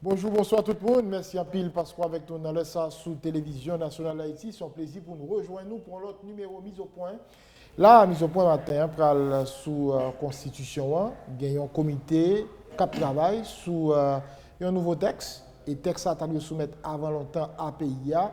Bonjour, bonsoir tout le monde. Merci à pile parce qu'avec nous dans le SAS sous télévision nationale Haïti, c'est un plaisir pour nous rejoindre nous pour l'autre numéro mise au point. Là, mise au point matin, pour sous constitution, il y a un comité cap travail sous un nouveau texte et texte à soumettre avant longtemps à PIA.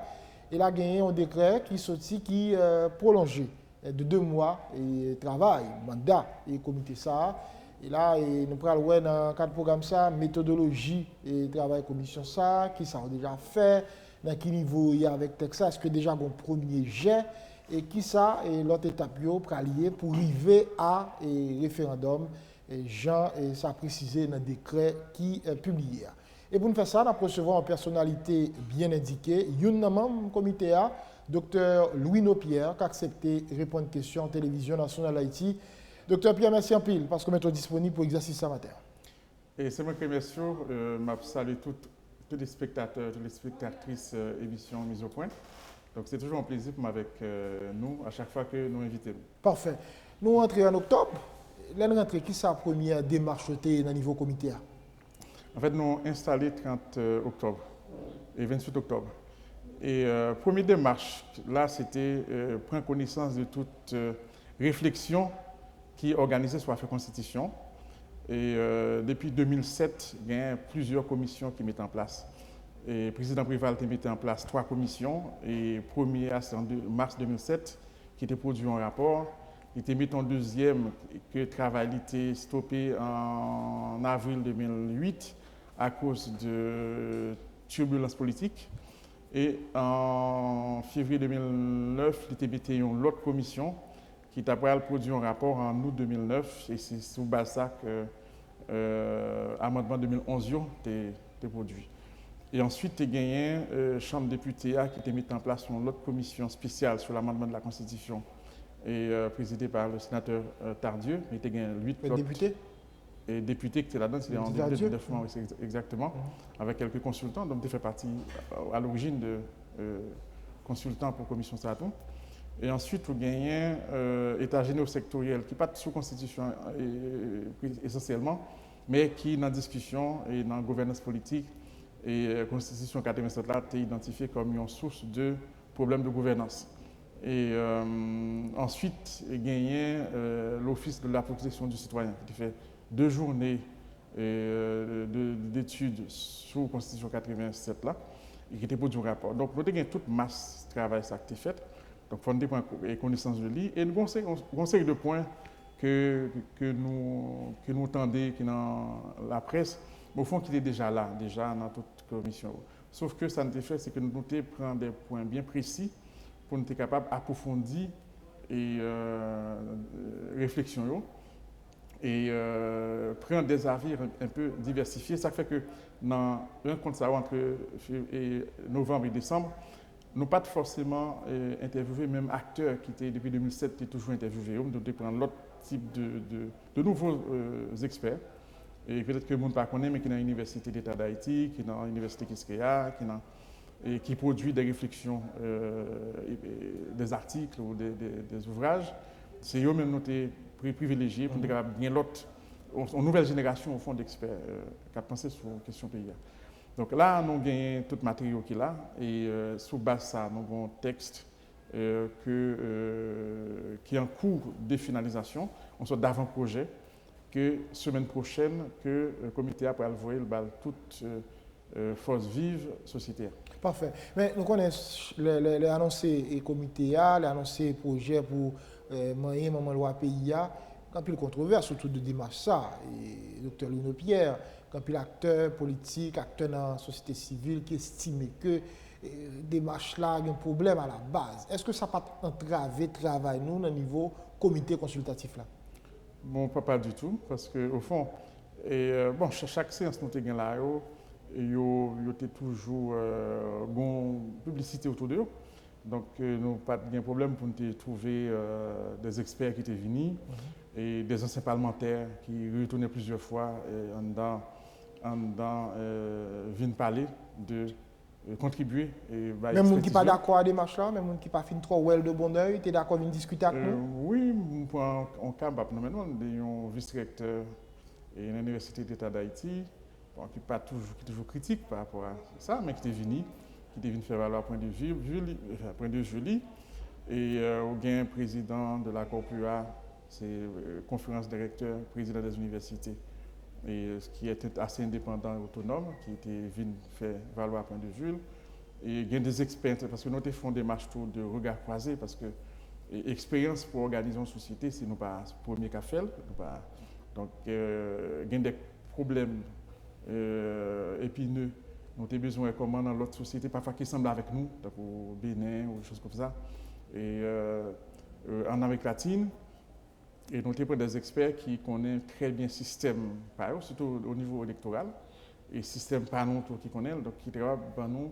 Et là, il y a un décret qui sorti qui prolongé de 2 mois et travail, mandat et comité ça. Et là, nous allons voir dans le cadre programme ça, méthodologie et travail commission ça, qui ça a déjà fait, dans quel niveau il y a avec Texas, est-ce que déjà un premier jet, et qui ça, et l'autre étape pour allier pour arriver à référendum, et Jean, et ça a précisé dans le décret qui est publié. Et pour nous faire ça, nous recevons une personnalité bien indiquée, un membre du comité A, Dr Louis Nopierre, qui a accepté de répondre aux questions en télévision nationale Haïti. Docteur Pierre, merci en pile parce que nous sommes disponibles pour l'exercice ce matin. Et c'est moi qui remercie, je salue tous les spectateurs, toutes les spectatrices émission mise au point. Donc c'est toujours un plaisir pour avec nous à chaque fois que nous invitons. Parfait. Nous rentrons en octobre. L'année rentrée, qui est la première démarche dans le niveau comité? En fait, nous avons installé 30 octobre et 28 octobre. Et première démarche, là, c'était prendre connaissance de toute réflexion qui est organisée sur l'affaire constitution. Et depuis 2007, il y a plusieurs commissions qui mettent en place. Et le président Prival a mis en place 3 commissions. Et première, c'est en mars 2007, qui était produit un rapport. Il était mis en deuxième, que le travail était stoppé en avril 2008 à cause de turbulences politiques. Et en février 2009, il était mis en l'autre commission qui a produit un rapport en août 2009 et c'est sous base ça que l'amendement 2011 a été produit. Et ensuite, il y a une chambre députée qui a été mise en place une autre commission spéciale sur l'amendement de la Constitution et présidée par le sénateur Tardieu. Il y a 8 députés et députés qui étaient là-dedans, c'est en 2009 exactement, avec quelques consultants. Donc, il fait partie à l'origine de consultants pour la commission Saton. Et ensuite, vous gagnez état généraux sectoriel qui n'est pas sous constitution essentiellement, mais qui est dans la discussion et dans la gouvernance politique. Et la constitution 87 là est identifiée comme une source de problèmes de gouvernance. Et ensuite, il gagnez l'Office de la protection du citoyen qui fait 2 journées d'études sur la constitution 87 là, et qui était pour du rapport. Donc, nous avons toute masse de travail qui a été fait. Donc, il faut prendre connaissance de lui. Et nous avons un conseil de points que nous tendons dans la presse, mais au fond, qui est déjà là, déjà dans toute commission. Sauf que ça nous fait, c'est que nous devons prendre des points bien précis pour nous être capables d'approfondir et réflexion et prendre des avis un peu diversifiés. Ça fait que dans un compte ça entre novembre et décembre, nous pas forcément interviewé même acteurs qui étaient depuis 2007 qui étaient toujours interviewés. Nous devons prendre l'autre type de nouveaux experts. Et peut-être que le monde ne connaît pas, mais qui est dans l'Université d'État d'Haïti, qui est dans l'Université Kiskeya, et qui produit des réflexions, des articles ou des ouvrages. C'est eux même nous privilégiés pour bien l'autre, une nouvelle génération au fond d'experts qui a pensé sur la question pays. Donc là, nous avons tout le matériau qui est là et sous base de ça, nous avons un texte qui est en cours de finalisation, on sort d'avant-projet, que semaine prochaine, que le comité a pour envoyer le bal toute force vive sociétaire. Parfait. Mais nous connaissons les annoncés et comité A, les annoncés projets pour moyen moment loi PIA, quand il y a controverse surtout de démarche ça, et Dr Louis Nopierre, quand il y a acteurs politiques, acteurs dans la société civile qui estiment que démarche là a un problème à la base. Est-ce que ça peut entraver le travail nous au niveau comité consultatif là? Bon, pas du tout, parce qu'au fond, chaque séance nous avons là, il y a toujours une publicité autour d'eux. Donc, nous n'avons pas de problème pour nous trouver des experts qui étaient venus et des anciens parlementaires qui retournaient plusieurs fois viennent parler de contribuer. Même les gens qui ne sont pas d'accord avec la démarche là, même les gens qui ne sont pas fin trop well de bon oeil, tu es d'accord de discuter avec nous? Oui, pour un cas, nous avons un vice-directeur de l'Université d'État d'Haïti, bon, qui est toujours critique par rapport à ça, mais qui est venu faire valoir point de vue. Et au gain président de la Corpua, c'est conférence des recteurs, président des universités, et ce qui était assez indépendant et autonome, qui était venu faire valoir point de vue. Et il y a des experts, parce que nous faisons des marches de regard croisé, parce que l'expérience pour organiser une société, c'est nous pas le premier qu'a fait. Donc, il y a des problèmes épineux. Nous avons besoin de comment dans l'autre société, parfois qui semblent avec nous, donc au Bénin ou des choses comme ça. Et en Amérique latine, et nous avons des experts qui connaissent très bien le système, surtout au niveau électoral, et le système par nous qui connaissent, donc qui travaillent par nous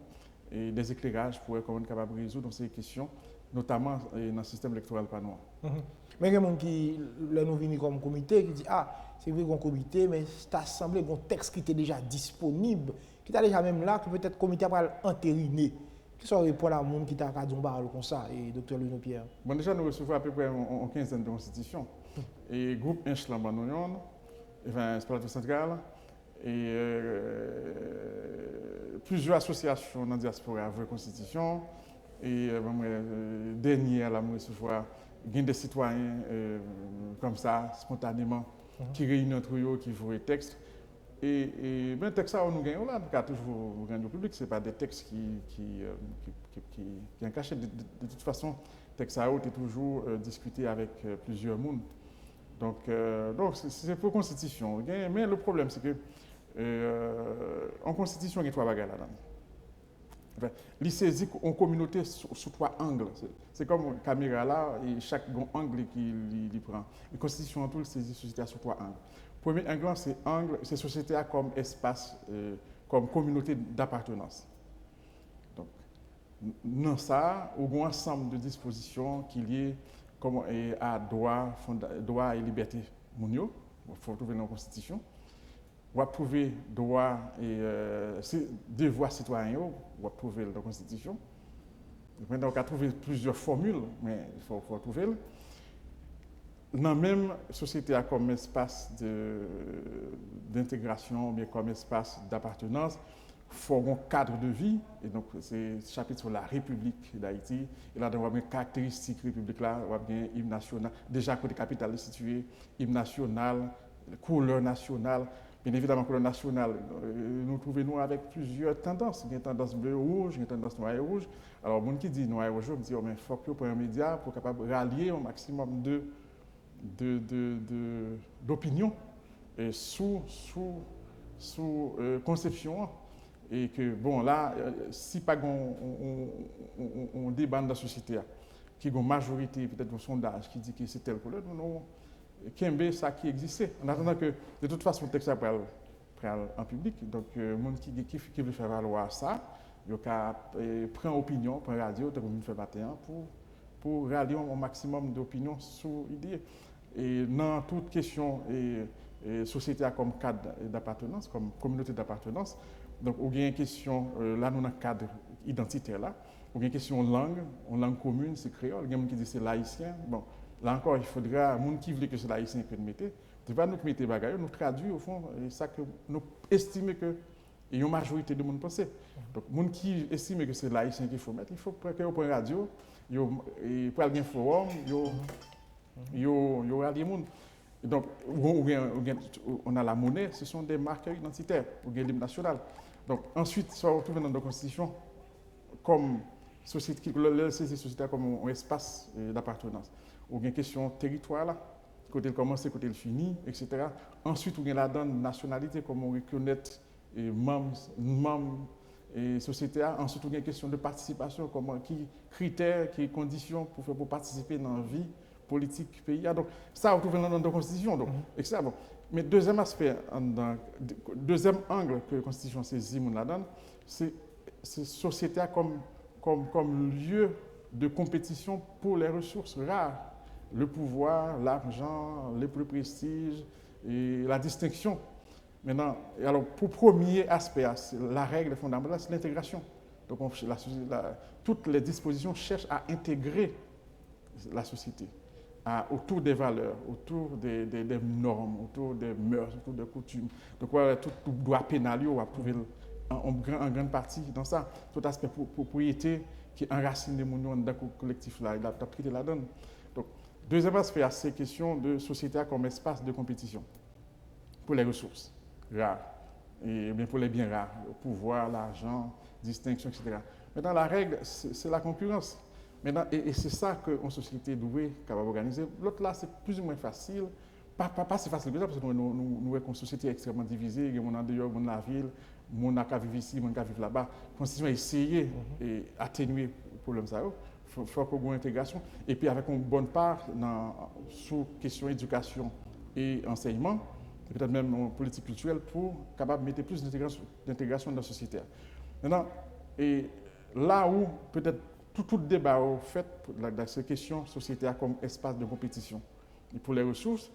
et des éclairages pour être capable de résoudre ces questions, notamment dans le système électoral par nous. Mais il y a des gens qui nous viennent comme comité qui disent ah, c'est vrai qu'on comité, mais c'est assemblé un texte qui était déjà disponible, qui était déjà même là, que peut-être le comité va entériner. Qui sont pour la monde qui t'a dit comme ça, et Dr. Louis Pierre? Bon, déjà, nous recevons à peu près une quinzaine de constitutions. Et le groupe Inchlan Banouyon, c'est Plateau Central, et plusieurs associations dans la diaspora avec constitution. Et dernier, là, nous recevons des citoyens comme ça, spontanément, qui réunissent entre eux, qui voient les textes. Et ben, les textes, nous gagnons là, nous toujours gagner au public, ce n'est pas des textes qui sont cachés. De toute façon, les textes sont toujours discutés avec plusieurs mondes. Donc c'est pour la Constitution. Mais le problème, c'est que en Constitution, il y a trois bagages là-dedans. Enfin, il saisit en communauté sous trois angles. C'est comme une caméra là, et chaque angle qu'il prend. La Constitution en tout, il saisit la société sous trois angles. Le premier angle, c'est société comme espace, comme communauté d'appartenance. Donc, dans ça, il y a un ensemble de dispositions qui lient à droit et liberté mondiaux. Il faut trouver dans la Constitution. On va trouver droit et devoir citoyen, on va trouver dans la Constitution. Maintenant, on va trouver plusieurs formules, mais il faut trouver. Dans la même société, comme espace d'intégration, bien comme espace d'appartenance, il faut un cadre de vie. Et donc, c'est le chapitre sur la République d'Haïti. Et là, on va bien caractéristiques de la République, là, on va bien hymne national. Déjà, côté capitale est situé, hymne national, couleur nationale. Bien évidemment, couleur nationale, nous trouvons avec plusieurs tendances. Il y a une tendance bleu-rouge, il y a une tendance noir-rouge. Alors, les gens qui disent noir-rouge, me disent il faut que pour un média pour capable rallier un maximum d'opinions sous conception. Et que, bon, là, si pas on débat dans la société, qui a une majorité, peut-être un sondage qui dit que c'est telle couleur, nous Kembe, ça qui existait. En attendant que, de toute façon, le texte va en public. Donc, les gens qui veut faire valoir ça, il prend opinion, prend radio, comme on fait matin, pour rallier un maximum d'opinions sur l'idée. Et dans toute question, société comme cadre d'appartenance, comme communauté d'appartenance, donc, il y a une question, là, nous avons un cadre identitaire là. Il y a une question en langue commune, c'est créole. Il y a des gens qui disent c'est laïcien. Bon, là encore, il faudra, les gens qui veulent que c'est laïcien que nous mettons. Ce n'est pas nous qui mettons bagaille, nous traduisons au fond, et ça que nous estimons que il y a une majorité de monde pensée. Donc, les gens qui estiment que c'est laïcien qu'il faut mettre, il faut que vous preniez radio, et pour aller un forum, il y aura des gens. Donc, on a la monnaie, ce sont des marqueurs identitaires, ou bien l'hymne national. Donc, ensuite, ça va retrouver dans la Constitution comme société, comme un espace d'appartenance. Ou bien question territoire, là, côté le commence, côté le fini, etc. Ensuite, on a la donne nationalité, comment on reconnaît les membres et société. Ensuite, on a une question de participation, qui critères, qui conditions pour participer dans la vie politique pays. Donc, ça, on trouve dans la Constitution. Donc, etc. Bon. Mais deuxième aspect, deuxième angle que la Constitution saisit, c'est société comme lieu de compétition pour les ressources rares. Le pouvoir, l'argent, le prestige et la distinction. Maintenant, alors, pour premier aspect, la règle fondamentale, c'est l'intégration. Donc, toutes les dispositions cherchent à intégrer la société. autour des valeurs, autour des normes, autour des mœurs, autour des coutumes. Donc, voilà, tout droit pénal, on va trouver en grande partie dans ça. Tout aspect propriété qui enracine les gens dans le collectif là, il a traité la donne. Donc, deuxième aspect, c'est la question de société comme espace de compétition pour les ressources rares, et bien pour les biens rares, le pouvoir, l'argent, distinction, etc. Maintenant, la règle, c'est la concurrence. Maintenant, et c'est ça qu'une société doit capable d'organiser. L'autre là, c'est plus ou moins facile. Pas si facile que ça, parce que nous sommes une société extrêmement divisée. Il y a des gens en dehors, des gens dans la ville, des gens qui vivent ici, des gens qui vivent là-bas. La Constitution a essayé d'atténuer le problème. Il faut qu'on ait une intégration. Et puis, avec une bonne part sous question éducation et enseignement, peut-être même en politique culturelle, pour capable de mettre plus d'intégration dans la société. Maintenant, et là où peut-être tout débat au fait dans ces questions sociétaires comme espace de compétition et pour les ressources,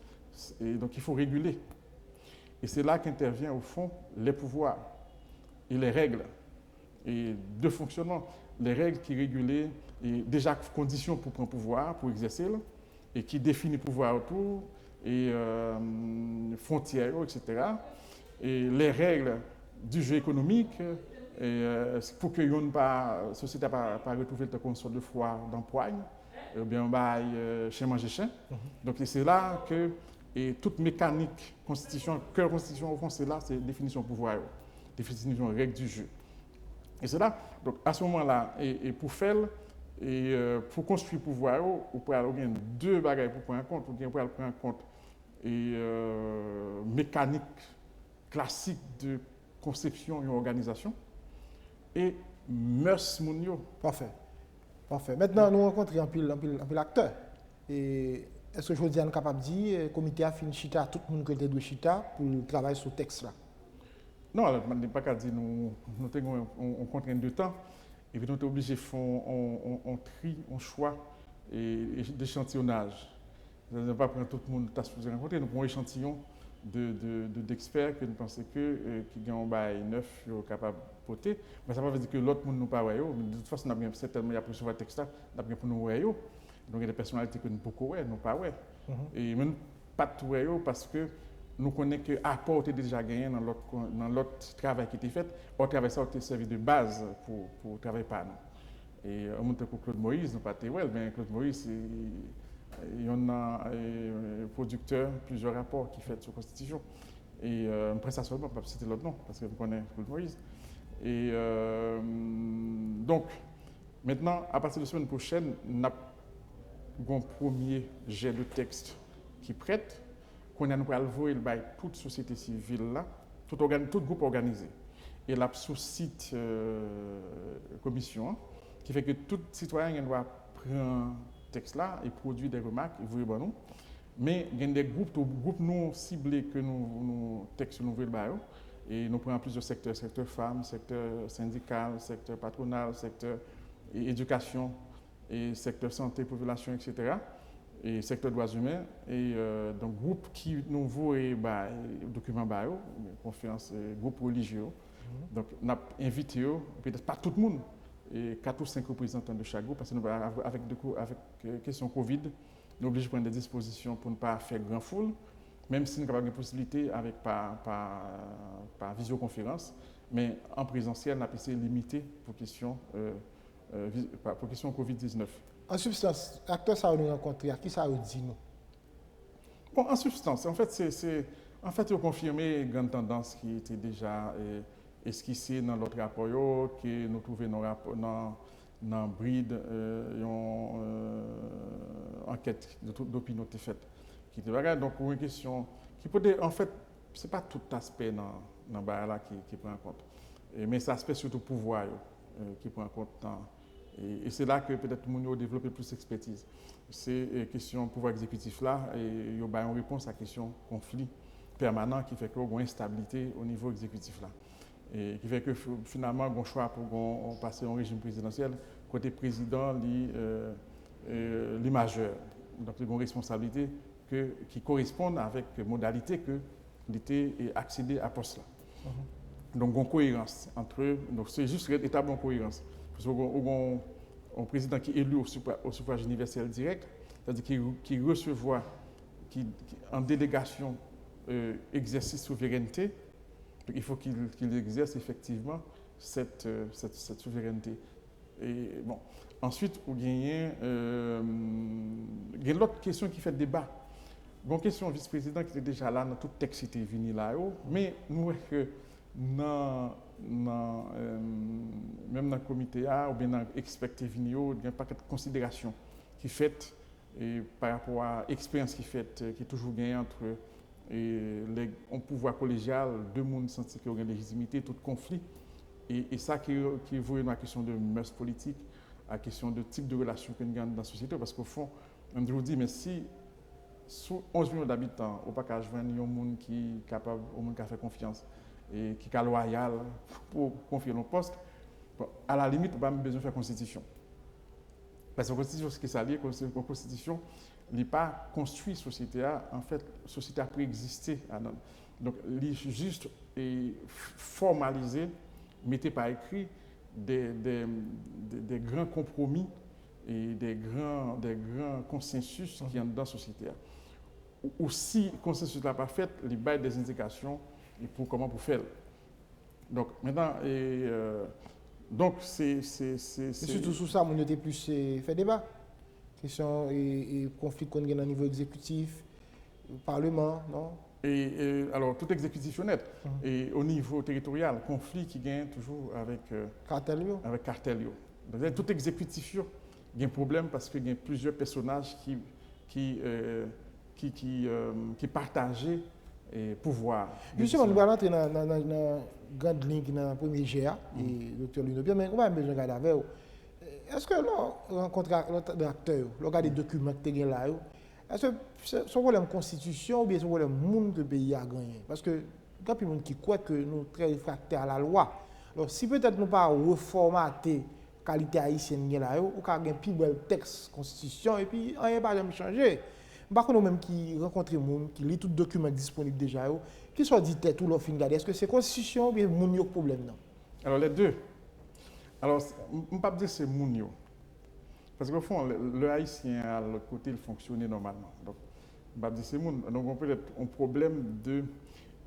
et donc il faut réguler. Et c'est là qu'intervient au fond les pouvoirs et les règles et de fonctionnement. Les règles qui régulent et déjà conditions pour prendre pouvoir, pour exercer, et qui définissent le pouvoir autour, et frontières, etc. Et les règles du jeu économique, pour que la société ne pas retrouver une sorte de foire d'empoigne, ou bien chez manger chien. Donc c'est là que toute mécanique, constitution, cœur constitution, au fond, c'est là, c'est définition pouvoir, définition règle du jeu. Et c'est là, donc à ce moment-là, et pour faire, et pour construire le pouvoir, on peut avoir deux bagages pour prendre en compte. On peut prendre en compte et mécanique classique de conception et organisation et mœurs mondiaux. Parfait. Parfait. Maintenant, nous rencontrons un pile acteur. Et est-ce que je vous dis, on est capable de dire, le comité a fini chita, tout le monde qui était de chita pour travailler sur ce texte-là? Non, je ne pas qu'à dire, nous avons une contrainte de temps. Et puis nous sommes obligés de faire un tri, un choix et d'échantillonnage. Nous ne pas prendre tout le monde qui a rencontré, nous prenons un échantillon d'experts que nous pensons qui ont un bail neuf, qui sont capables de porter. Mais ça ne veut pas dire que l'autre monde nous pas mais de toute façon, nous avons certainement recevoir le texte, nous avons pour nous voir. Donc il y a des personnalités que nous beaucoup nous pas ouais. Et même pas tout parce que nous connaissons que l'apport était déjà gagné dans l'autre travail qui était fait. Au travail, ça a été servi de base pour travailler par nous. Et on montre que Claude Moïse, nous pas mais Claude Moïse, il y en a un producteur, plusieurs rapports qui fait sur la Constitution. Et après ça seulement, pas citer l'autre nom, parce que je connais Claude Moïse. Et donc, maintenant, à partir de la semaine prochaine, nous avons un premier jet de texte qui prête. Qu'on a nous envoyer toute société civile là, tout groupe organisé. Et là sous site commission qui fait que tout citoyen doit prendre texte là et produire des remarques et vous bon nous. Mais il y a des groupes nous ciblés que nous texte nous et nous prenons plusieurs secteurs, secteur femmes, secteur syndical, secteur patronal, secteur éducation et secteur santé, population, etc. Et secteur droits humains et donc groupe qui nous voit document conférence groupe religieux. Donc on a invité peut-être pas tout le monde et 4 ou 5 représentants de chaque groupe parce que nous avec question Covid, nous sommes obligés de prendre des dispositions pour ne pas faire grand foule, même si nous avons une possibilité avec par visioconférence, mais en présentiel on a essayé de limiter pour question Covid-19. En substance, l'acteur ça nous rencontré, à qui ça nous dit nous? Bon, en substance, en fait, il a confirmé une grande tendance qui était déjà esquissée dans l'autre rapport, que nous trouvons dans Bride, une enquête d'opinion qui faite. Qui était donc une question qui peut en fait, ce n'est pas tout aspect dans le bar qui prend en compte, mais c'est l'aspect surtout pouvoir qui prend en compte. Et c'est là que peut-être tout le monde a développé plus d'expertise. C'est une question pouvoir exécutif là, et il y a une réponse à la question conflit permanent qui fait qu'il y a une instabilité au niveau exécutif là. Et qui fait que finalement, il y a un choix pour passer au régime présidentiel, côté président, les majeurs. Donc il y a une responsabilité qui correspond avec la modalité que l'était accédé à poste là. Donc il y a une cohérence entre eux. Donc c'est juste établir une cohérence. Parce qu'on a un président qui est élu au suffrage universel direct, c'est-à-dire qui recevoir, en délégation, exercice souveraineté. Donc, il faut qu'il exerce effectivement cette souveraineté. Et bon, ensuite, il y a l'autre question qui fait débat. Une question vice-président qui était déjà là, dans tout texte qui était venu là, mais nous voyons que même dans le comité ou bien dans l'expert qui est venu, il y a un paquet de considérations qui fait par rapport à l'expérience qui fait, qui est toujours gagnée entre un pouvoir collégial, deux mondes sentis qu'il y a une légitimité, tout conflit. Et ça qui est voué dans la question de mœurs politiques, la question de type de relation que nous avons dans la société. Parce qu'au fond, on nous dit, mais si sur 11 millions d'habitants, on ne peut pas joindre un monde qui est capable, un monde qui a fait confiance et qui est loyal pour confier nos postes, bon, à la limite, on n'a pas besoin de faire constitution. Parce que la constitution, ce qui est ça, la constitution n'est pas construite société. En fait, la société a préexisté. Donc, il est juste formalisé, mettez par écrit des grands compromis et des grands consensus qui sont dans la société. Ou si le consensus n'est pas fait, il y a des indications pour comment pour faire. Donc, maintenant, donc c'est surtout sous ça, on était plus fait débat. Question et conflit qu'on a au niveau exécutif, Parlement, non? Alors, tout exécutif honnête. Et au niveau territorial, conflit qui gagne toujours avec cartel. Donc, tout exécutif il y a un problème parce qu'il y a plusieurs personnages qui partageaient le pouvoir. Justement, nous allons entrer dans la grande ligne dans le premier GA, et Dr. Lino, mais on va besoin de regarder avec vous. Est-ce que l'on rencontre l'acteur, l'on regarde des documents que tu as là, est-ce que c'est un problème de constitution ou bien c'est un problème de monde que le pays a gagné? Parce que il y a des gens qui croient que nous sommes très réfractaires à la loi. Alors, si peut-être nous pas reformater la qualité haïtienne, là, ou qu'on a un plus bel texte constitution et puis rien n'a pas jamais changé. Par contre, nous-mêmes qui rencontrons des gens, qui lisent tous les documents disponibles déjà, qui sont dit tout leur fin de est-ce que c'est la constitution ou bien moun yo problème non? Alors, les deux. Alors, je ne peux pas dire que c'est moun yo. Parce qu'au fond, le haïtien, à l'autre côté, il fonctionnait normalement. Donc, je ne peux pas dire que c'est moun. Donc, on peut être un problème de.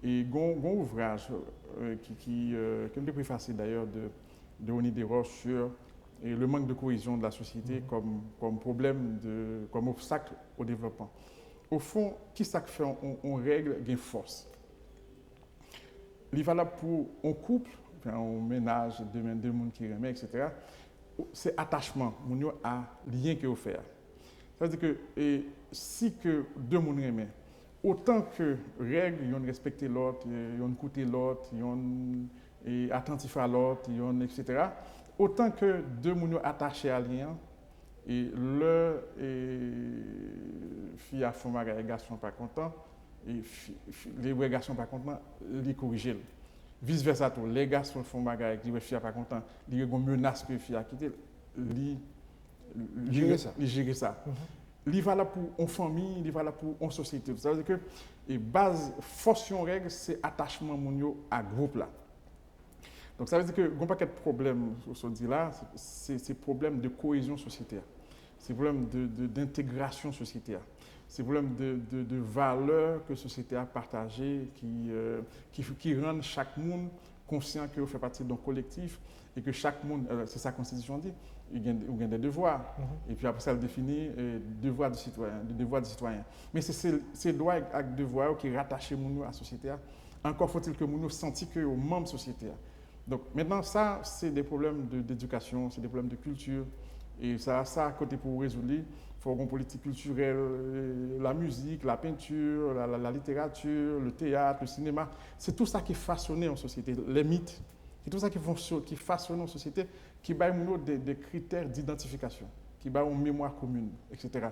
Et un ouvrage qui est préfacé d'ailleurs de Oni Desroches sur le manque de cohésion de la société comme problème, comme obstacle au développement. Au fond, qui ça fait on règle une force? Il est valable pour un couple, un ménage, deux personnes qui remet, etc. C'est attachement, mon a lien que vous faire. Ça veut dire que si que deux personnes remet, autant que règles, ils ont respecté l'autre, ils ont écouté l'autre, ils ont attentif à l'autre, etc. Autant que deux personnes attachées à lien, et le fille a fait les garçons pas contents, et les garçons pas contents, les corriger. Vice versa, les garçons font bagarre, les filles pas contents, les menaces que les filles a quitté, les gérer ça. Il va là pour une famille, il va là pour une société. Ça veut dire que la base, force en règle, c'est l'attachement à groupe là. Donc ça veut dire que il n'y a pas de problème sur dit là, c'est problème de cohésion sociétaire, c'est problème d'intégration sociétaire, c'est problème de valeurs que la société a partagées qui rendent chaque monde conscient qu'il fait partie d'un collectif et que chaque monde, c'est sa constitution dit, il y a des devoirs. Et puis après ça, elle définit devoirs du citoyen. Mais c'est ces droits et devoirs qui rattachent à la société. Encore faut-il que nous sentions que aux membres de la société. Donc maintenant, ça, c'est des problèmes d'éducation, c'est des problèmes de culture. Et ça, à côté pour résoudre, il faut une politique culturelle, la musique, la peinture, la littérature, le théâtre, le cinéma. C'est tout ça qui est façonné en société, les mythes. C'est tout ça qui façonne en société, qui bat des critères d'identification, qui bat une mémoire commune, etc.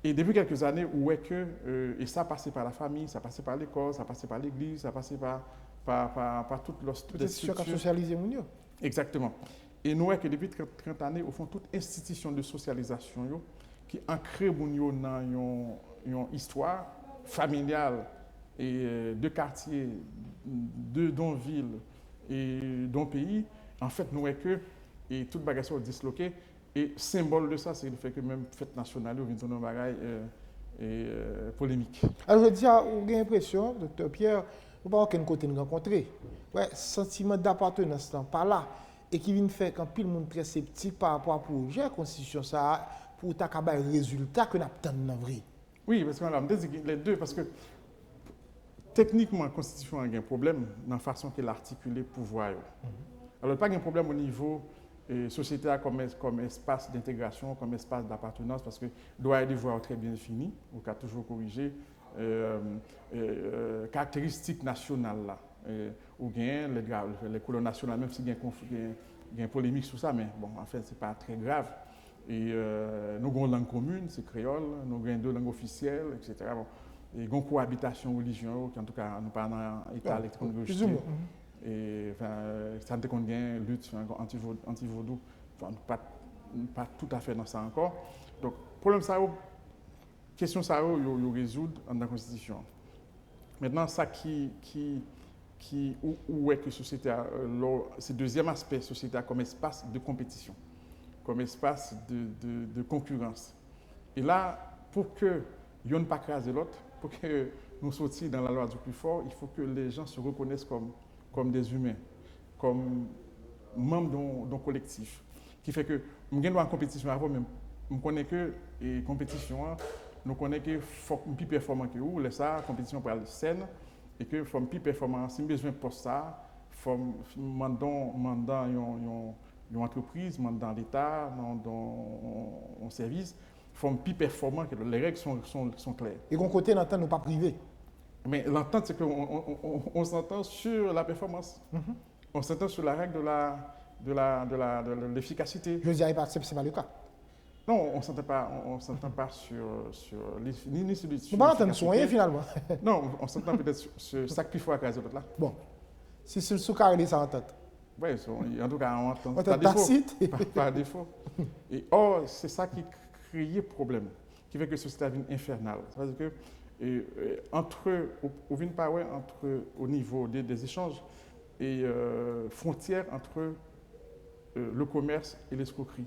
Et depuis quelques années, où est que, et ça passait par la famille, ça passait par l'école, ça passait par l'église, ça passait par toutes les structures. C'est socialiser moun yo. Exactement. Et nous voyons que depuis 30 années, au fond, toute institution de socialisation qui ancre moun yo dans une histoire familiale et de quartier, d'un ville et d'un pays, en fait, nous voyons que toute bagage est disloquée Et symbole de ça, c'est le fait que même fête nationale, ou une bagaille polémique. Alors, je dis, vous avez l'impression, docteur Pierre, vous n'avez pas aucun côté nous rencontrer. Ouais, sentiment d'appartenance pas là. Et qui vient faire qu'un pile monde très sceptique par rapport au projet, la constitution, ça, pour avoir un résultat que nous attendons dans vrai. Oui, parce qu'on a dit les deux, parce que techniquement, la constitution a un problème dans la façon qu'elle articule le pouvoir. Alors, pas un problème au niveau société comme espace d'intégration, comme espace d'appartenance, parce que droit et devoir très bien définis, on a toujours corrigé caractéristiques nationales là, ou bien les colons nationaux, même s'il y a une polémique sur ça, mais bon, en fait, c'est pas très grave. Et nous avons une langue commune, c'est créole, nous avons deux langues officielles, etc. Bon, et nous avons une cohabitation religieuse, qui en tout cas, nous parlons dans l'État électronique. Et enfin, ça ne compte bien lutte anti-vaudou, enfin, pas tout à fait dans ça encore. Donc, problème ça, question ça, il résout dans la Constitution. Maintenant, ça où est que la société a, c'est le deuxième aspect, la société a comme espace de compétition, comme espace de concurrence. Et là, pour que l'un ne pas craser l'autre, pour que nous sortions dans la loi du plus fort, il faut que les gens se reconnaissent comme des humains, comme membres d'un collectif. Qui fait que, nous avons une compétition avant, mais nous connaissons que la compétition, nous connaissons que faut plus performant que vous, la compétition pour la scène, et que faut plus performant, si besoin pour ça, faut mandant une entreprise, mandant l'État, dans un service, faut plus performant que les règles sont claires. Et qu'on côté l'entente nous pas privé. Mais l'entente, c'est qu'on s'entend sur la performance. On s'entend sur la règle de l'efficacité. Je dirais pas, c'est pas le cas. Non, on ne s'entend pas sur ni sur on va entendre soigner finalement. Non, on s'entend peut-être sur ça qu'il faut à cause de l'autre là. Bon, si c'est le sous-carré, ça entend. Oui, en tout cas, on entend par défaut. Par défaut. Et or, c'est ça qui crée problème, qui fait que la société devient infernale. C'est-à-dire que au niveau des échanges et frontières entre le commerce et l'escroquerie,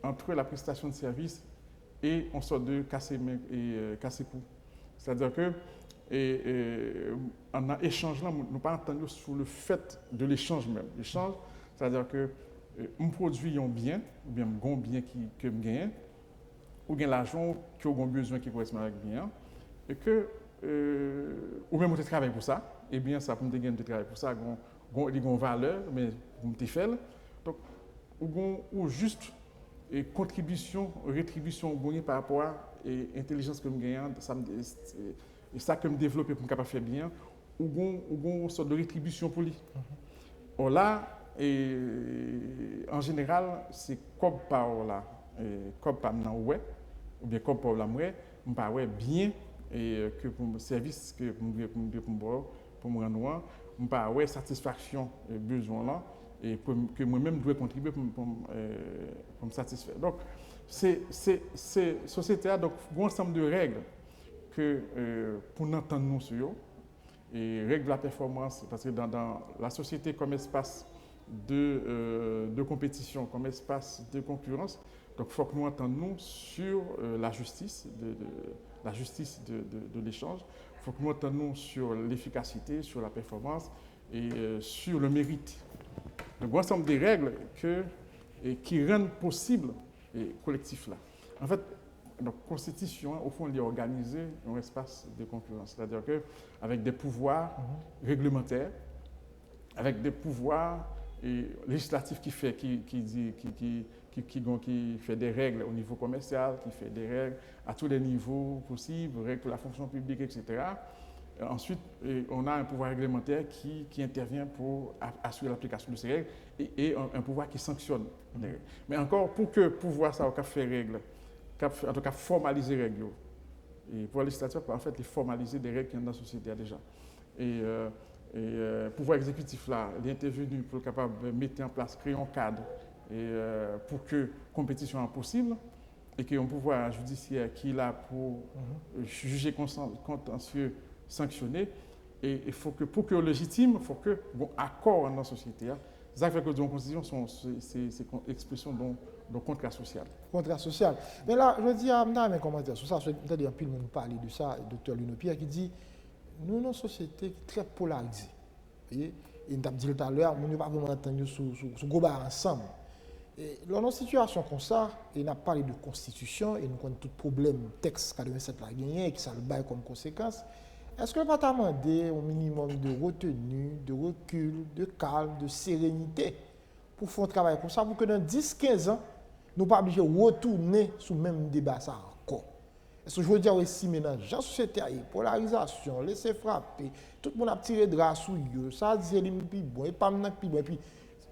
entre la prestation de services et on sort de casser-cou. C'est-à-dire que en échange là, nous pas entendu sur le fait de l'échange même. L'échange, c'est-à-dire que on produit un bien, ou bien un bien que je gagne, ou bien l'argent qui a besoin qui correspond avec bien, et que ou même on travaille pour ça, et bien ça pour me gagner de travail pour ça, il y a une valeur, mais vous me fait. Donc ou juste et contribution, rétribution par rapport à l'intelligence que je gagne, et ça que je développe pour me capable faire bien, ou une sorte de rétribution pour lui. Or là, en général, c'est comme par là, comme par là, ou bien comme par là, je pas bien et que pour le service que pour me rendre, je pas satisfaction et besoin là. Et que moi-même dois contribuer pour me satisfaire. Donc, c'est société a donc un ensemble de règles que pour nous entendre nous sur et règles de la performance, parce que dans la société comme espace de compétition, comme espace de concurrence, donc il faut que nous entendions sur la justice, de l'échange, il faut que nous entendions sur l'efficacité, sur la performance et sur le mérite. Donc, un ensemble de règles qui rendent possible le collectif là. En fait, la Constitution, au fond, elle est organisée un espace de concurrence. C'est-à-dire qu'avec des pouvoirs réglementaires, avec des pouvoirs législatifs qui fait des règles au niveau commercial, qui fait des règles à tous les niveaux possibles, règles pour la fonction publique, etc. Ensuite, on a un pouvoir réglementaire qui intervient pour assurer l'application de ces règles et un pouvoir qui sanctionne les règles. Mais encore, pour que le pouvoir ça fait règles, en tout cas formaliser les règles, et pour le législateur, en fait, il formaliser des règles qui sont dans la société déjà. Et le pouvoir exécutif là, il est intervenu pour être capable de mettre en place, créer un cadre pour que la compétition soit possible et qu'il y ait un pouvoir judiciaire qui est là pour juger contentieux, sanctionner. Et il faut que, pour que légitime, il faut que bon accord dans la société actes que nous constitution sont ces expressions d'un contrat social. Contrat social. Mais là, je dis à un commentaire sur ça, c'est-à-dire un peu le monde parler de ça, le docteur Lino Pierre qui dit nous avons une société très polarisée. Vous voyez? Et nous avons dit tout à l'heure, nous n'avons pas vraiment entendu sous gros bar ensemble. Et dans une situation comme ça, il n'a parlé de constitution et nous connaissons tout problème texte 87 la gagné et qui ça le bail comme conséquence. Est-ce que le pas demandé un minimum de retenue, de recul, de calme, de sérénité pour faire un travail comme ça pour que dans 10-15 ans, nous ne pas obligés de retourner sur le même débat ça encore? Est-ce que je veux dire aussi maintenant, la société, polarisation, laisser frapper, tout le monde a tiré de drap sous eux, ça dit c'est plus bon, et pas maintenant plus bon, et puis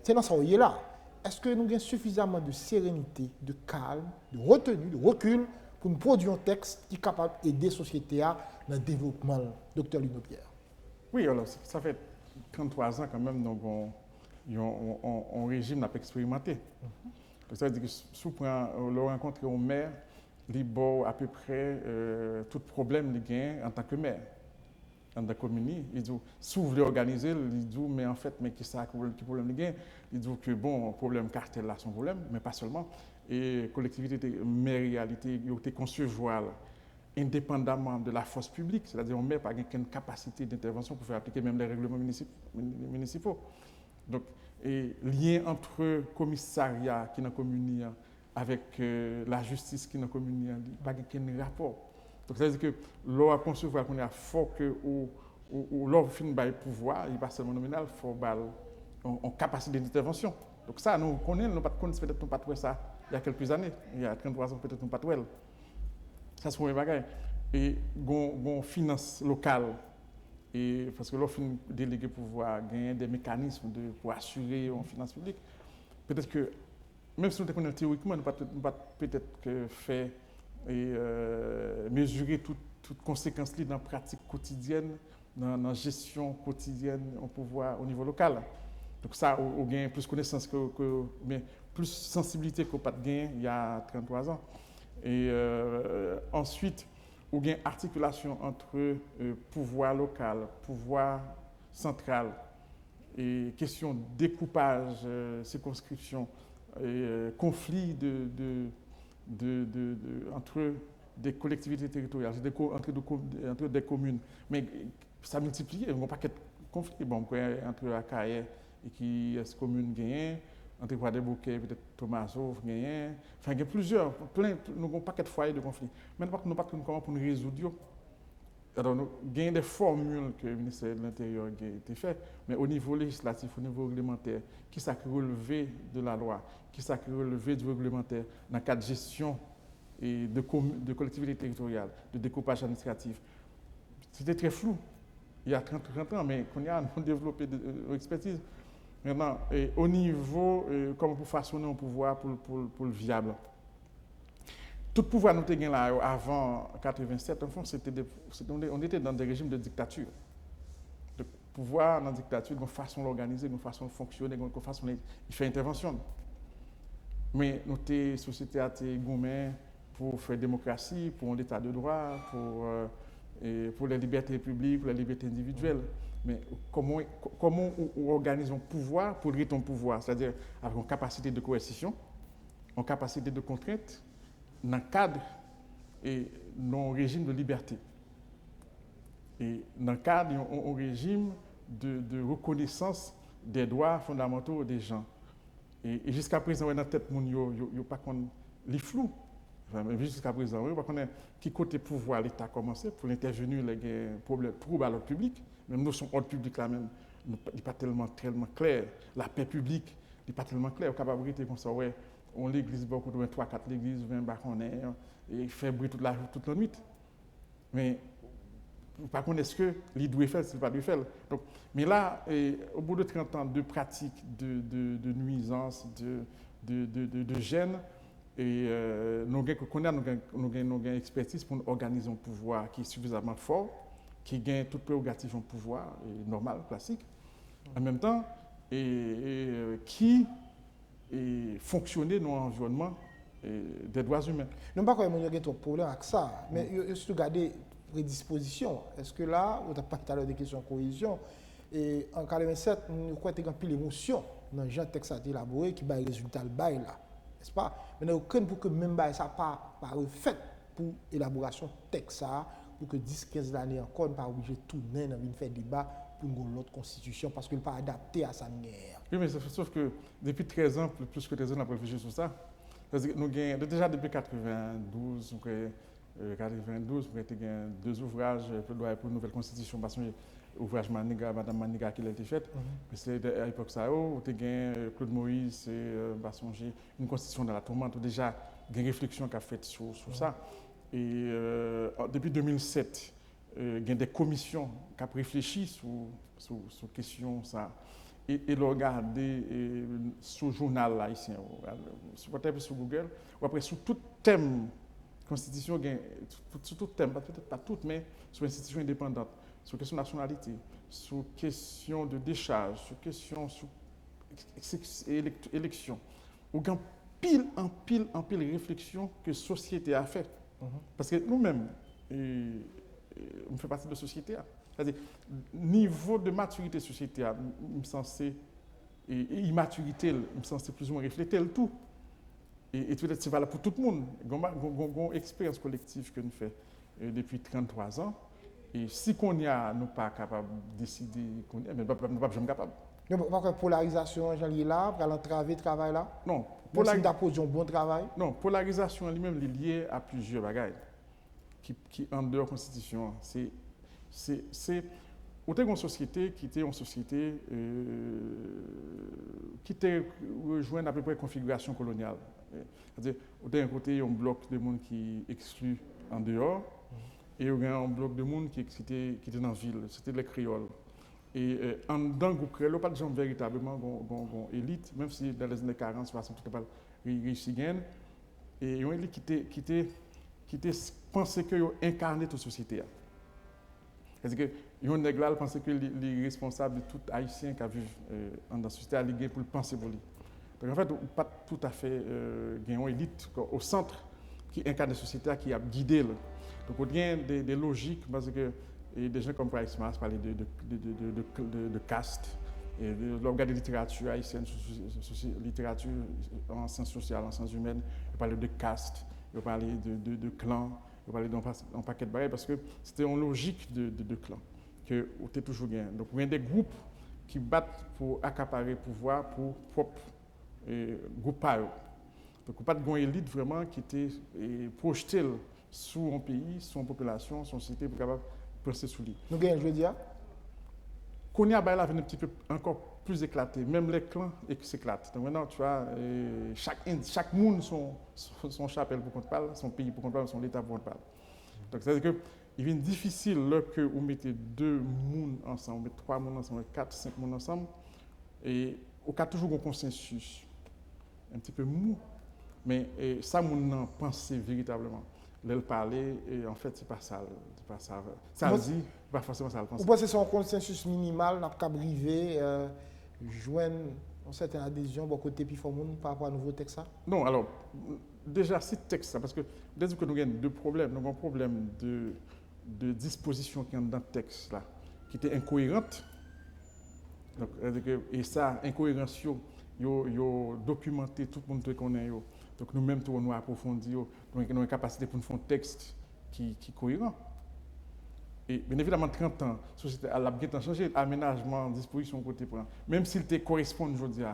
c'est dans ça où il est là. Est-ce que nous avons suffisamment de sérénité, de calme, de retenue, de recul pour nous produire un texte qui est capable d'aider la société dans le développement, Dr Lino Pierre? Oui, alors ça fait 33 ans quand même, donc on régime n'a pas expérimenté. C'est-à-dire que si on rencontre un maire, il y à peu près tout problème qu'il gagne en tant que maire. Dans la commune, il dit, si vous voulez organiser, il dit, mais en fait, mais qu'est-ce que problème il gagne? Il dit que bon, problème cartel là, son problème, mais pas seulement. Et collectivité, mais réalité, il était concevoir indépendamment de la force publique, c'est-à-dire on n'a pas une capacité d'intervention pour faire appliquer même les règlements municipaux. Donc, et lien entre commissariat qui est dans la commune avec la justice qui est dans la commune, il n'y a pas de rapport. Donc, c'est-à-dire que l'on a concevoir qu'on a fort que l'on finit par le pouvoir, il n'est pas seulement nominal, il faut en capacité d'intervention. Donc ça, nous connaissons, nous connaissons peut-être pas ça il y a quelques années, il y a 33 ans peut-être nous pas ça. Ça c'est un bagage. Et gon finance locale, et parce que l'on finit délégué pouvoir gagner des mécanismes pour assurer une finance publique. Peut-être que même si nous connaissons théoriquement, nous pas peut-être que faire et mesurer toutes conséquences dans la pratique quotidienne, dans la gestion quotidienne au pouvoir au niveau local. Donc ça, on gagne plus connaissance mais plus sensibilité qu'on pas gagné il y a 33 ans. Et ensuite, on gagne articulation entre pouvoir local, pouvoir central, et question de découpage, circonscription, et conflit entre des collectivités territoriales, entre des communes. Mais ça multiplie, il n'y a pas de conflit. Bon, entre Akaye et qui est commune gagnée, entre Guadeloupe, peut-être Thomaso gagnée. Enfin, il y a plusieurs, nous n'avons pas de foyers de conflit. Mais nous n'avons pas comment pour nous résoudre. Alors, nous avons des formules que le ministère de l'Intérieur a fait, mais au niveau législatif, au niveau réglementaire, qui s'est relevé de la loi, qui s'est relevé du réglementaire dans le cadre de gestion et de collectivité territoriale, de découpage administratif. C'était très flou il y a 30 ans, mais qu'on a développé de l'expertise. Maintenant, au niveau, comment pour façonner un pouvoir pour le viable. Tout pouvoir nous avons là avant 87, en fait, on était dans des régimes de dictature. Le pouvoir dans la dictature, une façon d'organiser, une façon de fonctionner, une façon de faire intervention. Mais notre société a été gourmet pour faire démocratie, pour l'état de droit, pour les libertés publiques, pour les libertés individuelles. Mais comment on organise un pouvoir pour réduire ton pouvoir, c'est-à-dire avec une capacité de coercition, une capacité de contrainte, dans le cadre et dans un régime de liberté. Et dans le cadre d'un régime de reconnaissance des droits fondamentaux des gens. Et jusqu'à présent, dans la tête, il n'y a pas les flous. Enfin, jusqu'à présent, il n'y a pas qui côté pouvoir l'État a commencé pour l'intervenir les problèmes troubles à l'ordre public. Même nous, son ordre public là même, n'est pas tellement clair. La paix publique n'est pas tellement claire. La capacité comme ça, ouais, on l'église beaucoup, 3-4 l'église, 20 bâtonnets, et fait bruit toute la nuit. Mais par contre, est-ce que l'idée doit faire, c'est pas doit faire. Donc, mais là, au bout de 30 ans de pratique, de nuisance, de gêne, et nous avons une expertise pour organiser un pouvoir qui est suffisamment fort, qui gagne toute prérogative en pouvoir, normal, classique, en même temps, qui fonctionner dans l'environnement des droits humains. Non pas qu'il y a un problème avec ça, mais il faut regarder prédisposition. Est-ce que là, on n'a pas tout à l'heure des questions de cohésion, et en 87, nous croyons qu'il y a une pile d'émotion dans le texte a été élaboré qui va le résultat le bail là. N'est-ce pas? Mais aucun pour que même bail ça pas refait pour élaboration texte ça pour que 10-15 années encore on pas obligé de tourner dans une faire débat pour une autre constitution parce qu'elle n'est pas adaptée à sa guerre. Oui, mais sauf que depuis 13 ans, plus que 13 ans, on a réfléchi sur ça. Parce que nous avons déjà depuis 92, nous avons deux ouvrages pour une nouvelle constitution, parce que l'ouvrage Maniga, Madame Maniga qui a été fait. Mais c'est à l'époque ça, où tu as Claude Moïse et une constitution dans la tourmente, où déjà une réflexion qu'a faite sur ça. Et depuis 2007, il y a des commissions qui ont réfléchi sur question ça. Et le regarder sur le journal là, ici, sur Google, ou après sur tout thème constitution, sur tout thème, peut-être pas tout, mais sur institution indépendante, sur question de nationalité, sur question de décharge, sur question élection, ou quand en pile réflexion que la société a fait. Parce que nous-mêmes, on fait partie de la société. C'est-à-dire, niveau de maturité société, il me censé, et immaturité, il me censé plus ou moins refléter le tout. Et peut-être c'est valable pour tout le monde. Il y a une expérience collective que nous faisons depuis 33 ans. Et si qu'on y a, nous pas capable de décider qu'on y a, mais nous ne sommes pas jamais capables. Par contre, polarisation, j'en ai là, pour entraver le travail là. Non. Pour si tu as posé un bon travail. Non, polarisation elle-même est liée à plusieurs bagages qui en dehors de la Constitution. C'est une société qui était une société qui était rejointe à peu près configuration coloniale. C'est-à-dire, d'un côté, un bloc de monde qui exclut en dehors, et il y a un bloc de monde qui était dans la ville, c'était les créoles. Et en dans le groupe créole, pas de gens véritablement une élite, même si dans les années 40, 60, tout pas réussi gain. Et une élite qui était pensé qu'ils incarnaient toute la société. C'est-à-dire que yon nèg là pense que les responsables de tout haïtien qui vivent dans la société a lié pour le penser pour lui. Donc en fait, pas tout à fait une élite au centre qui incarne la société qui a guidé. Donc il y a des logiques parce que des gens comme Price Mars parlaient de caste. Et l'organe de littérature haïtienne, littérature en sciences sociales, en sciences humaines, il parlait de caste, il parlait de clan. On parlait d'un paquet de barrières parce que c'était une logique de clan que tu toujours gagné. Donc, il y a des groupes qui battent pour accaparer le pouvoir pour propre groupe par eux. Donc, il n'y a pas de élite vraiment qui était projetée sur un pays, sur une population, sur une société pour capable de penser sous lui. Nous gagnons, je veux dire. Qu'on y a un petit peu encore plus éclaté, même les clans s'éclatent. Donc maintenant, tu vois, chaque monde son chapelle pour qu'on parle, son pays pour qu'on parle, son état pour qu'on parle. Donc c'est-à-dire qu'il est difficile lorsque vous mettez deux mondes ensemble, trois mondes ensemble, quatre, cinq mondes ensemble, et au cas toujours un consensus, un petit peu mou, mais ça, mon penser véritablement. Le parler, et en fait, c'est pas ça. Ça le dit, pas forcément ça le pense. Vous pensez que c'est un consensus minimal, n'a pas brivé, joindre une certaine adhésion de côté Pifomoun par rapport à nouveau texte? Non, alors, déjà, c'est texte, parce que dès que nous avons deux problèmes, nous avons un problème de disposition qui est dans le texte, là, qui était incohérente. Donc, et ça, incohérence, il a documenté, tout le monde connaît. Donc nous-mêmes, nous approfondissons, nous avons une capacité pour nous faire un texte qui est cohérent. Et bien évidemment, 30 ans, la société a changé, aménagement, disposition, côté prend. Même s'il te correspond aujourd'hui,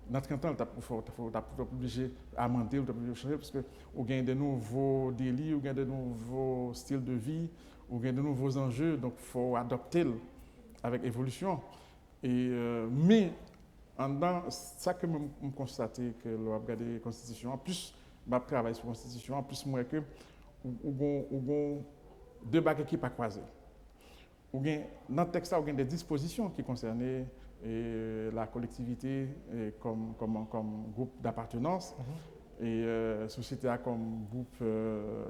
dans 30 ans, tu es obligé d'amender, tu es obligé de changer, parce que vous gagnez de nouveaux délits, vous gagnez de nouveaux styles de vie, vous gagnez de nouveaux enjeux, donc il faut adopter avec évolution. Mais ça que je constate que l'on a regardé la Constitution, en plus, je travaille sur la Constitution, en plus, moi, que nous deux bagages qui ne sont pas croisés. Dans le texte, il y a des dispositions qui concernent la collectivité comme groupe d'appartenance et la société comme groupe.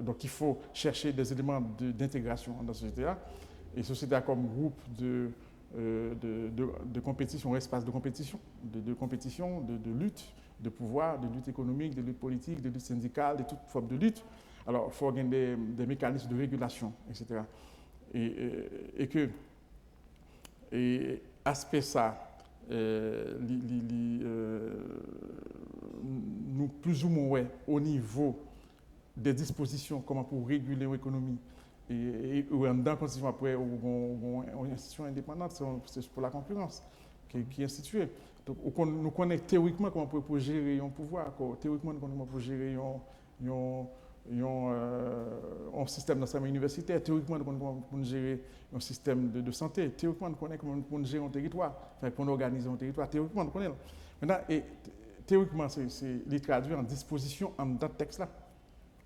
Donc, il faut chercher des éléments d'intégration dans la société et la société comme groupe de compétition, espace de compétition, de lutte, de pouvoir, de lutte économique, de lutte politique, de lutte syndicale, de toute forme de lutte. Alors, il faut avoir des mécanismes de régulation, etc. Et aspect ça, nous plus ou moins ouais, au niveau des dispositions, comment pour réguler l'économie, et en dedans, constitution après, une institution indépendante, c'est pour la concurrence qui est instituée. Donc, nous connaissons théoriquement comment on peut gérer un pouvoir, théoriquement comment on peut gérer un système d'enseignement universitaire, théoriquement comment on peut gérer un système de santé, théoriquement on connaît comment on peut gérer un territoire, enfin, pour organiser un territoire, théoriquement on connaît. Maintenant, théoriquement, c'est les traduire en disposition en dans texte là.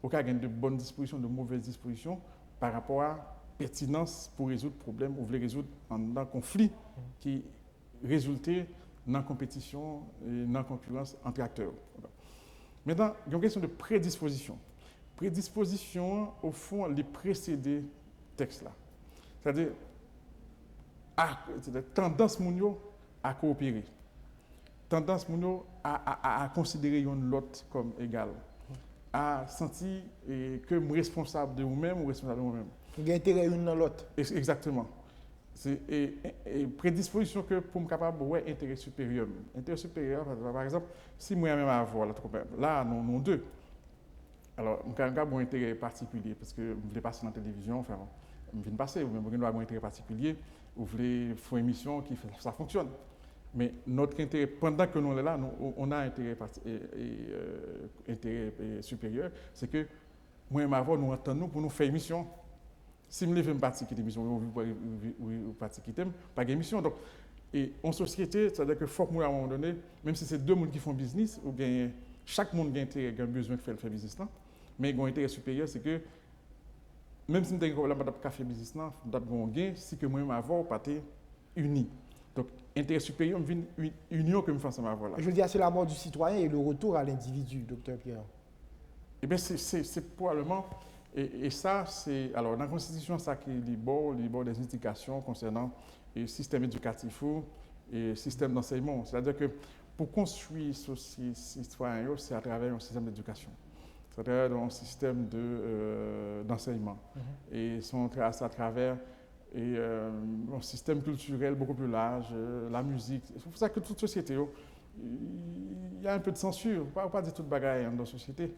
Au cas il y a de bonnes dispositions, de mauvaises dispositions par rapport à pertinence pour résoudre le problème, ou voulez résoudre un conflit qui résultait dans la compétition et dans la concurrence entre acteurs. Maintenant, il y a une question de prédisposition. Prédisposition, au fond, les précédés textes là. C'est-à-dire, tendance mounio à coopérer. Tendance mounio à considérer l'autre comme égal. À sentir que je suis responsable de vous-même ou responsable de vous-même. Il y a intérêt l'une dans l'autre. Exactement. Et prédisposition que pour me capable ouais intérêt supérieur. Intérêt supérieur, par exemple, si moi même avoir là nous deux. Alors, je n'ai pas un intérêt particulier parce que je voulais passer dans la télévision, enfin, je viens de passer, ou même je n'ai pas un intérêt particulier, vous voulez faire une émission qui fait ça fonctionne. Mais notre intérêt, pendant que nous sommes là, on a un intérêt supérieur, c'est que moi et ma voix, nous entendons pour nous faire une émission. Si je veux participer à l'émission, ou participer, pas d'émission. Donc, et en société, c'est-à-dire que faut que à un moment donné, même si c'est deux personnes qui font business, ou bien chaque monde a intérêt, a besoin de faire business là, mais il y a un intérêt supérieur, c'est que même si nous avons un problème de faire business là, nous avons un gain si que moi et ma voix pas unis. Donc, intérêt supérieur, une union que nous faisons ensemble avec. Je veux dire, c'est la mort du citoyen et le retour à l'individu, docteur Pierre. Eh bien, c'est probablement, et ça, c'est, alors, dans la Constitution, ça qui est les bords des indications concernant le système éducatif et le système d'enseignement. C'est-à-dire que pour construire ce citoyen, c'est à travers un système d'éducation. C'est à travers un système d'enseignement. Et c'est à travers un système culturel beaucoup plus large, la musique. C'est pour ça que toute société, il y a un peu de censure. On ne peut pas dire toute bagaille dans la société.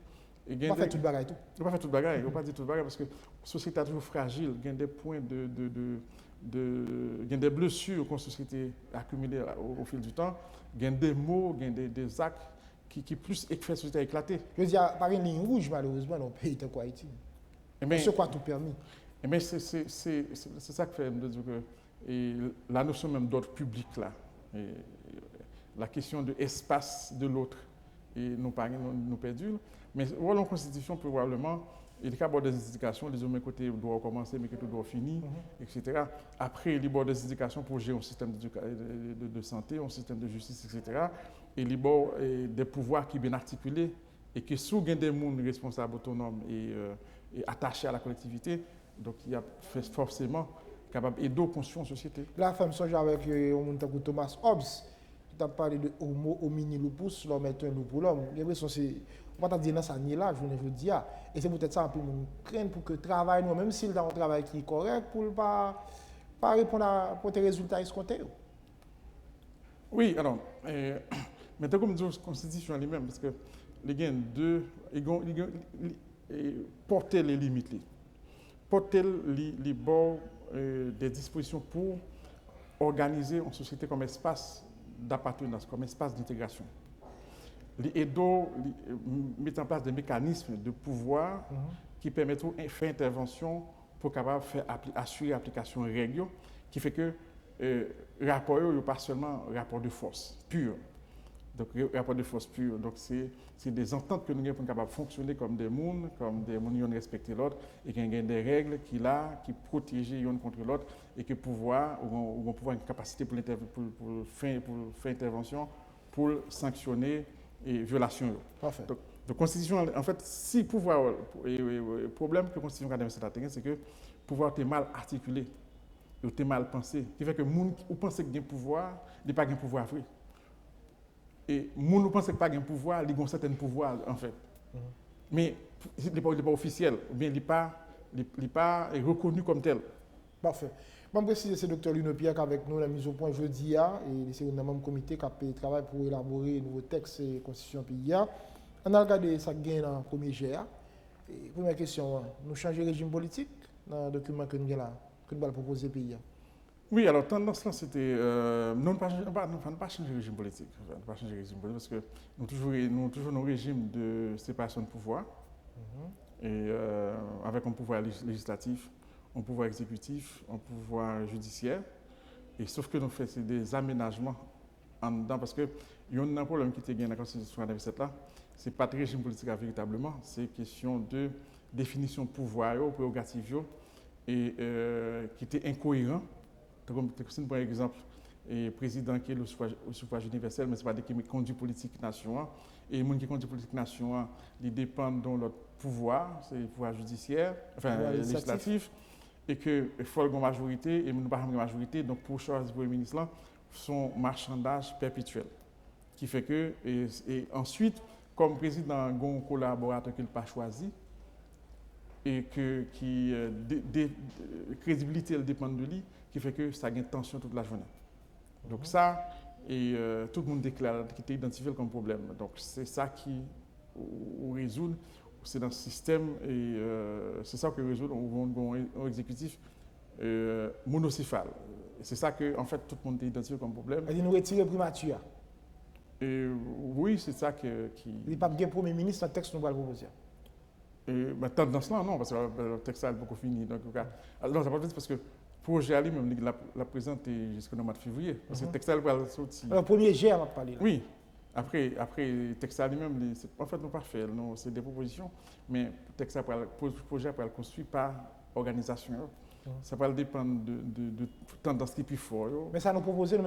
On ne peut pas faire toute bagaille tout. On ne peut pas faire toute bagaille. On ne peut pas dire toute bagaille parce que la société est toujours fragile. Il y a des points il y a des blessures que la société a accumulées au fil du temps. Il y a des mots, il y a des actes qui plus fait la société éclater. Je veux dire, par une ligne rouge, malheureusement, dans le pays tel qu'Haïti. C'est quoi tout permis? Mais c'est ça que fait me dire que la notion même d'ordre public là, la question de l'espace de l'autre, et nous perdons. Mais la Constitution probablement, il y a des indications, les hommes côté doivent commencer, mais que tout doit finir, etc. Après, il y a des indications pour gérer un système de santé, un système de justice, etc. Et il y a des pouvoirs qui sont bien articulés et que si il y a des gens responsables, autonomes et attachés à la collectivité, donc il y a forcément capable d'aider aux construire en société. La femme songe avec Thomas Hobbes, qui a parlé de homo homini lupus, l'homme est un loup pour l'homme. L'impression c'est, on va pas dire dans ça ni là, je veux dire, et c'est peut-être ça un peu nous craindre pour que le travail, nous, même s'il a un travail qui est correct, pour ne pas répondre pour tes résultats escomptés. Oui, alors, mais comme dit la Constitution elle-même, parce que les gains de, porter les limites. Porter les bords des dispositions pour organiser une société comme espace d'appartenance, comme espace d'intégration. Et mettre en place des mécanismes de pouvoir qui permettent de faire intervention pour capable assurer l'application de règles qui fait que le rapport n'est pas seulement un rapport de force pur. Donc, rapport de force pure. Donc, c'est des ententes que nous avons pour capable fonctionner comme des mondes qui ont respecté l'autre et qui ont des règles qui protègent l'un contre l'autre et que pouvoir une capacité pour faire intervention, pour sanctionner et violation. Parfait. Donc, la Constitution, en fait, si pouvoir, le problème que la Constitution a c'est que le pouvoir est mal articulé, est mal pensé, qui fait que les gens qui pensent qu'il y a un pouvoir, il n'y a pas un pouvoir vrai. Et les gens ne pensent pas qu'il y a un pouvoir, ils ont un certain pouvoir, en fait. Mais il n'est pas officiel, ou bien il n'est pas reconnu comme tel. Parfait. Je précise, c'est Dr. Lino Pierre qui est avec nous, la mise au point jeudi, et c'est un membre comité qui a travaillé pour élaborer un nouveau texte et constitution pays. On a regardé ça gain dans le premier GA. Première question, nous changeons le régime politique dans le document que nous avons là, que nous allons proposer au pays. Oui, alors tendance là, c'était non pas changer le régime politique, pas changer le régime politique parce que nous avons toujours nos régimes de séparation de pouvoir et avec un pouvoir législatif, un pouvoir exécutif, un pouvoir judiciaire. Et sauf que nous faisons des aménagements en dedans parce que il y a un problème qui était gagné dans la Constitution 97 là, c'est pas de régime politique véritablement, c'est question de définition de pouvoir, prérogatives et qui était incohérent. Par exemple, le président qui est au suffrage universel, mais ce n'est pas qui conduit politique nation. Et les gens qui conduisent politique nation, ils dépendent de leur pouvoir, c'est le pouvoir judiciaire, enfin législatif, et qu'il faut une majorité, et nous n'avons pas une majorité, donc pour choisir le Premier ministre, là, son marchandage perpétuel. Qui fait que, et ensuite, comme président, il y a un collaborateur qu'il n'a pas choisi, et que crédibilité elle dépend de lui, qui fait que ça gagne tension toute la journée. Donc ça, et tout le monde déclare qui était identifié comme problème. Donc c'est ça qui résout, c'est dans le système, et c'est ça que résout un exécutif monocéphale. C'est ça que en fait tout le monde est identifié comme problème. Et nous retirer primature. Oui, c'est ça qui. Il n'y a pas de Premier ministre, un texte nous va le proposer. Tendance là, non, parce que le texte est beaucoup fini. Donc, alors, ça pas parce que le projet Ali même l'a présenté jusqu'au mois de février. Parce que le texte va sortir. Alors, le premier jet, on va parler là. Oui. Après le texte lui-même, en fait, nous pas fait. C'est des propositions, mais le projet va être construit par organisation. Ça va dépendre de tendance qui est plus fort. Mais ça nous proposait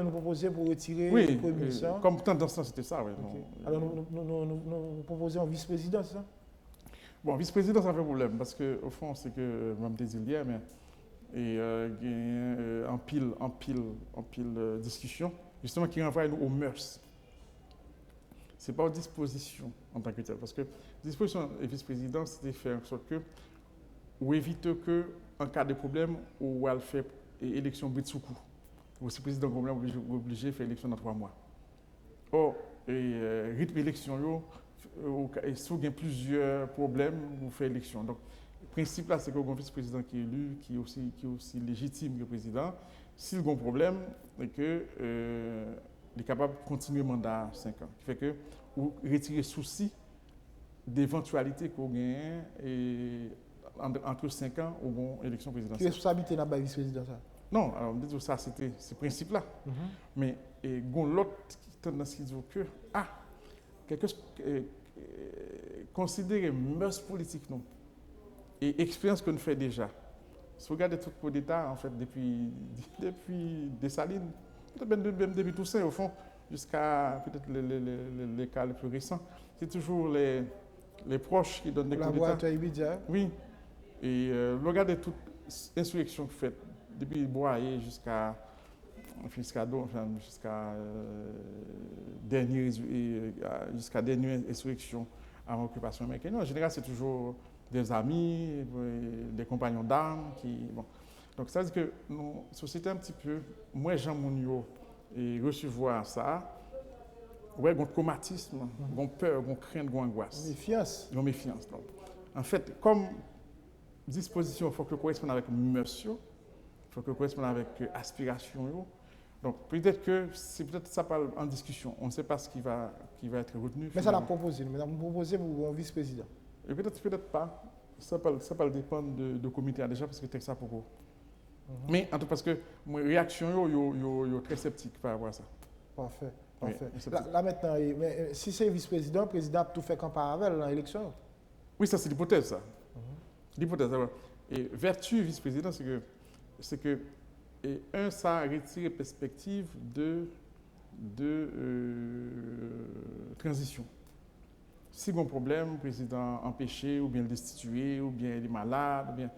pour retirer le Premier ministre. Comme tendance, c'était ça. Oui, okay. Alors, nous proposons un vice-président, c'est ça? Bon, vice-président, ça fait problème, parce qu'au fond, c'est que, je me disais hier, mais il y a en pile discussion, justement, qui renvoie nous aux mœurs. Ce n'est pas aux dispositions en tant que telles, parce que disposition et vice-président, c'était faire en sorte que, ou éviter que, en cas de problème, ou elle fait élection bride sous coup. Le vice-président est obligé de faire élection dans 3 mois. Or, rythme d'élection, et si il y a plusieurs problèmes, vous faites élection. Donc, le principe là, c'est qu'il y a un vice-président qui est élu, qui est aussi légitime que le président. S'il y a un problème, c'est qu'il est capable de continuer le mandat à 5 ans. Ce qui fait que vous retirez souci d'éventualité qu'on gagne entre 5 ans ou une élection présidentielle. Quelle responsabilité n'a pas le vice-président ça? Non, alors, on dit que ça, c'était ce principe-là. Mais il y a l'autre tendance qui dit que, considérer mœurs politiques non et expérience que nous faisons déjà. Si vous regardez tout le coup d'État, en fait, depuis Dessalines, même depuis Toussaint, au fond, jusqu'à peut-être les cas les plus récents, c'est toujours les proches qui donnent des coups d'État. Oui. Et regardez toute insurrection faite depuis Boaké jusqu'à dernière insurrection avant l'occupation américaine. En général, c'est toujours des amis, des compagnons d'armes bon. Donc ça veut dire que nos sociétés un petit peu, moi Jean Mounio et recevoir ça, ouais, un traumatisme, une peur, une crainte, une angoisse. Méfiance. Une méfiance. Donc, en fait, comme disposition, il faut que corresponde avec monsieur, il faut que corresponde avec aspiration. Donc peut-être que c'est peut-être ça parle en discussion. On ne sait pas ce qui va être retenu. Mais ça l'a proposé. Mais on a proposé pour un vice-président. Et peut-être pas. Ça peut dépendre de comité déjà parce que c'est ça pour vous. Mais en tout cas parce que ma réaction est très sceptique par rapport à ça. Parfait. Oui, là maintenant, si c'est vice-président, le président a tout fait qu'en parallèle dans l'élection. Oui, ça c'est l'hypothèse ça. L'hypothèse. Et vertu vice-président, c'est que ça retire perspective de transition. Si il y a un problème, le président empêché, ou bien le destitué, ou bien il est malade, ou bien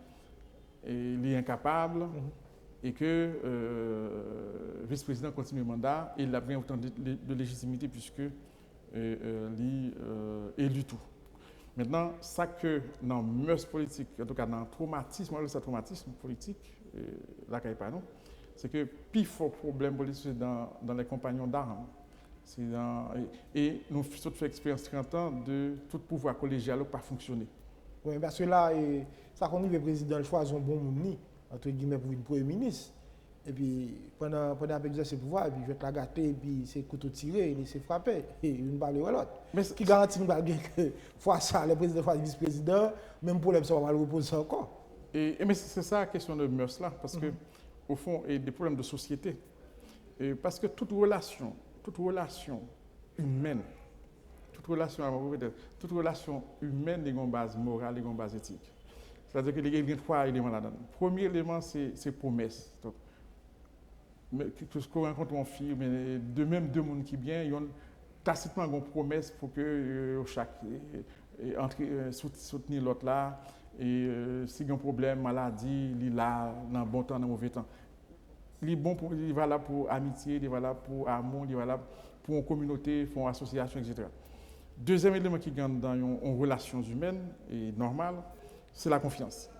il est incapable, et que le vice-président continue le mandat, il a bien autant de légitimité puisque il élu tout. Maintenant, ça que dans mœurs politiques, en tout cas dans le traumatisme, le traumatisme politique, là, pas nous, c'est que plus fort problème politique c'est dans les compagnons d'armes. Et nous avons fait expérience 30 ans de tout pouvoir collégial qui n'a pas fonctionné. Oui, parce que là, ça qu'on le président choisit un bon monde, entre guillemets, pour une premier ministre. Et puis, pendant l'exercice du pouvoir, et puis, je vais te la gâter, et puis, c'est couteau tiré, et c'est frappé, et une balle ou l'autre. Mais ce qui garantit que, fois ça, le président, fois le vice-président, même problème, ça va le reposer encore. Mais c'est ça la question de mœurs là, parce que, au fond, il y a des problèmes de société. Et parce que toute relation humaine, toute relation humaine a une base morale et une base éthique. C'est-à-dire qu'il y a trois éléments là-dedans. Le premier élément, c'est promesse. Donc, ce qu'on rencontre en fille, mais de même deux mondes qui bien, ils ont tacitement une promesse pour que chaque soutenir l'autre là, et s'il y a un problème, maladie, il est là, dans le bon temps, dans le mauvais temps. Il va là pour amitié, il va là pour amour, il va là pour une communauté, pour une association, etc. Deuxième élément qui gagne dans une relation humaine et normale, c'est la confiance.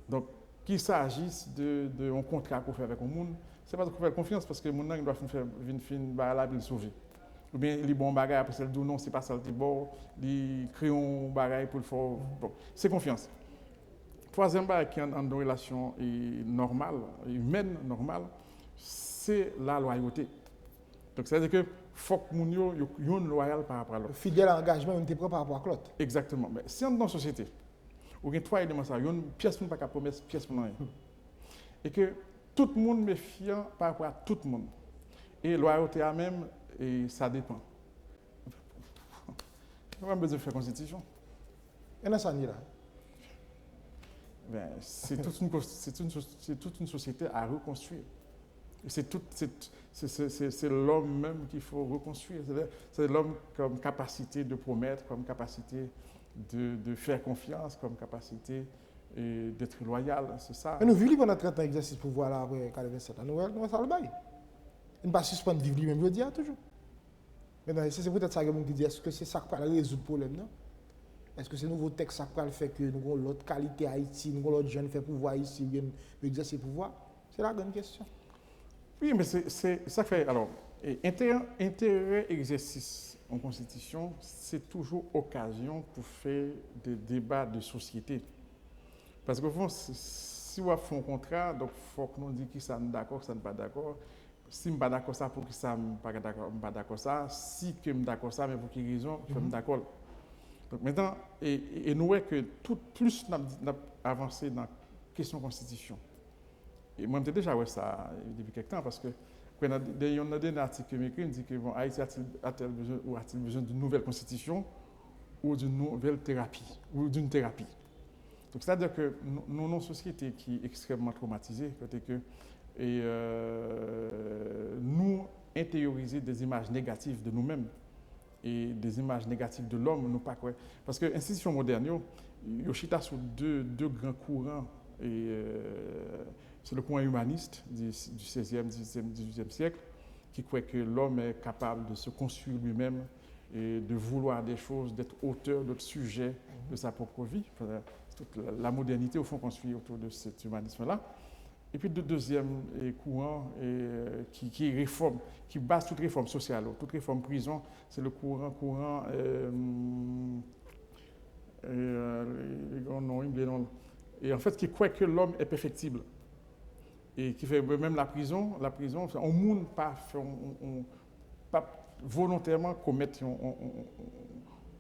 Donc, qu'il s'agisse d'un contrat qu'on fait avec un monde, c'est pas qu'on fait confiance parce que le monde doit faire une bagarre pour le sauver. Ou bien il est bon bagarre après il dit non, c'est pas ça, c'est bon, il crée un bagarre pour le faire. Bon, c'est confiance. Troisième bagarre qui est en relation normale, humaine, normale, c'est la loyauté. Donc, c'est-à-dire que faut que les gens soient loyaux par rapport à l'autre. Fidèle à l'engagement, on est prêt par rapport à l'autre. Exactement. Mais si on est dans une société, où il y a trois éléments, il y a une pièce pour ne pas promettre, une pièce pour rien. Et que tout le monde est méfiant par rapport à tout le monde. Et la loyauté à même, et ça dépend. On n'a pas besoin de faire constitution. Et dans ça, là. C'est toute une société à reconstruire. C'est l'homme même qu'il faut reconstruire. C'est l'homme comme capacité de promettre, comme capacité de faire confiance, comme capacité d'être loyal. C'est ça. Mais nous vivons pendant 30 ans d'exercice pour voir là après 47 ans. Nous ça le bail. Nous ne pas suspendre vivre même, je dis toujours. Maintenant, c'est peut-être ça qui dit, est-ce que c'est ça qui va résoudre le problème, non? Est-ce que c'est nouveau texte ça qui fait que nous avons l'autre qualité à Haïti, nous avons l'autre jeune fait pouvoir ici, nous exercer pouvoir? C'est la grande question. Oui, mais c'est ça fait. Alors, intérêt exercice en constitution, c'est toujours occasion pour faire des débats de société. Parce que si on fait un contrat, donc il faut que nous disions qui ça n'est d'accord, ça n'est pas d'accord. Si je ne suis pas d'accord ça, pour qui ça ne pas d'accord ça. Si je suis d'accord ça, mais pour quelle raison, je suis d'accord. Donc maintenant, et nous voyons que plus nous avons avancé dans la question de constitution. Et moi, j'ai déjà vu ça depuis quelque temps parce que il y a des articles qui m'écrivent qui disent que bon, Haïti a-t-il besoin d'une nouvelle constitution ou d'une nouvelle thérapie ou d'une thérapie. Donc c'est-à-dire que nous avons une société qui est extrêmement traumatisée, nous intérioriser des images négatives de nous-mêmes et des images négatives de l'homme, nous pas quoi. Parce que l'institution moderne, il y a sur deux grands courants. C'est le courant humaniste du 16e, 18e siècle qui croit que l'homme est capable de se construire lui-même et de vouloir des choses, d'être auteur d'autres sujets de sa propre vie. Toute la modernité, au fond, construit autour de cet humanisme-là. Et puis le deuxième courant qui réforme, qui base toute réforme sociale, toute réforme prison, c'est le courant et en fait qui croit que l'homme est perfectible et qui fait même la prison, on ne pas volontairement commettre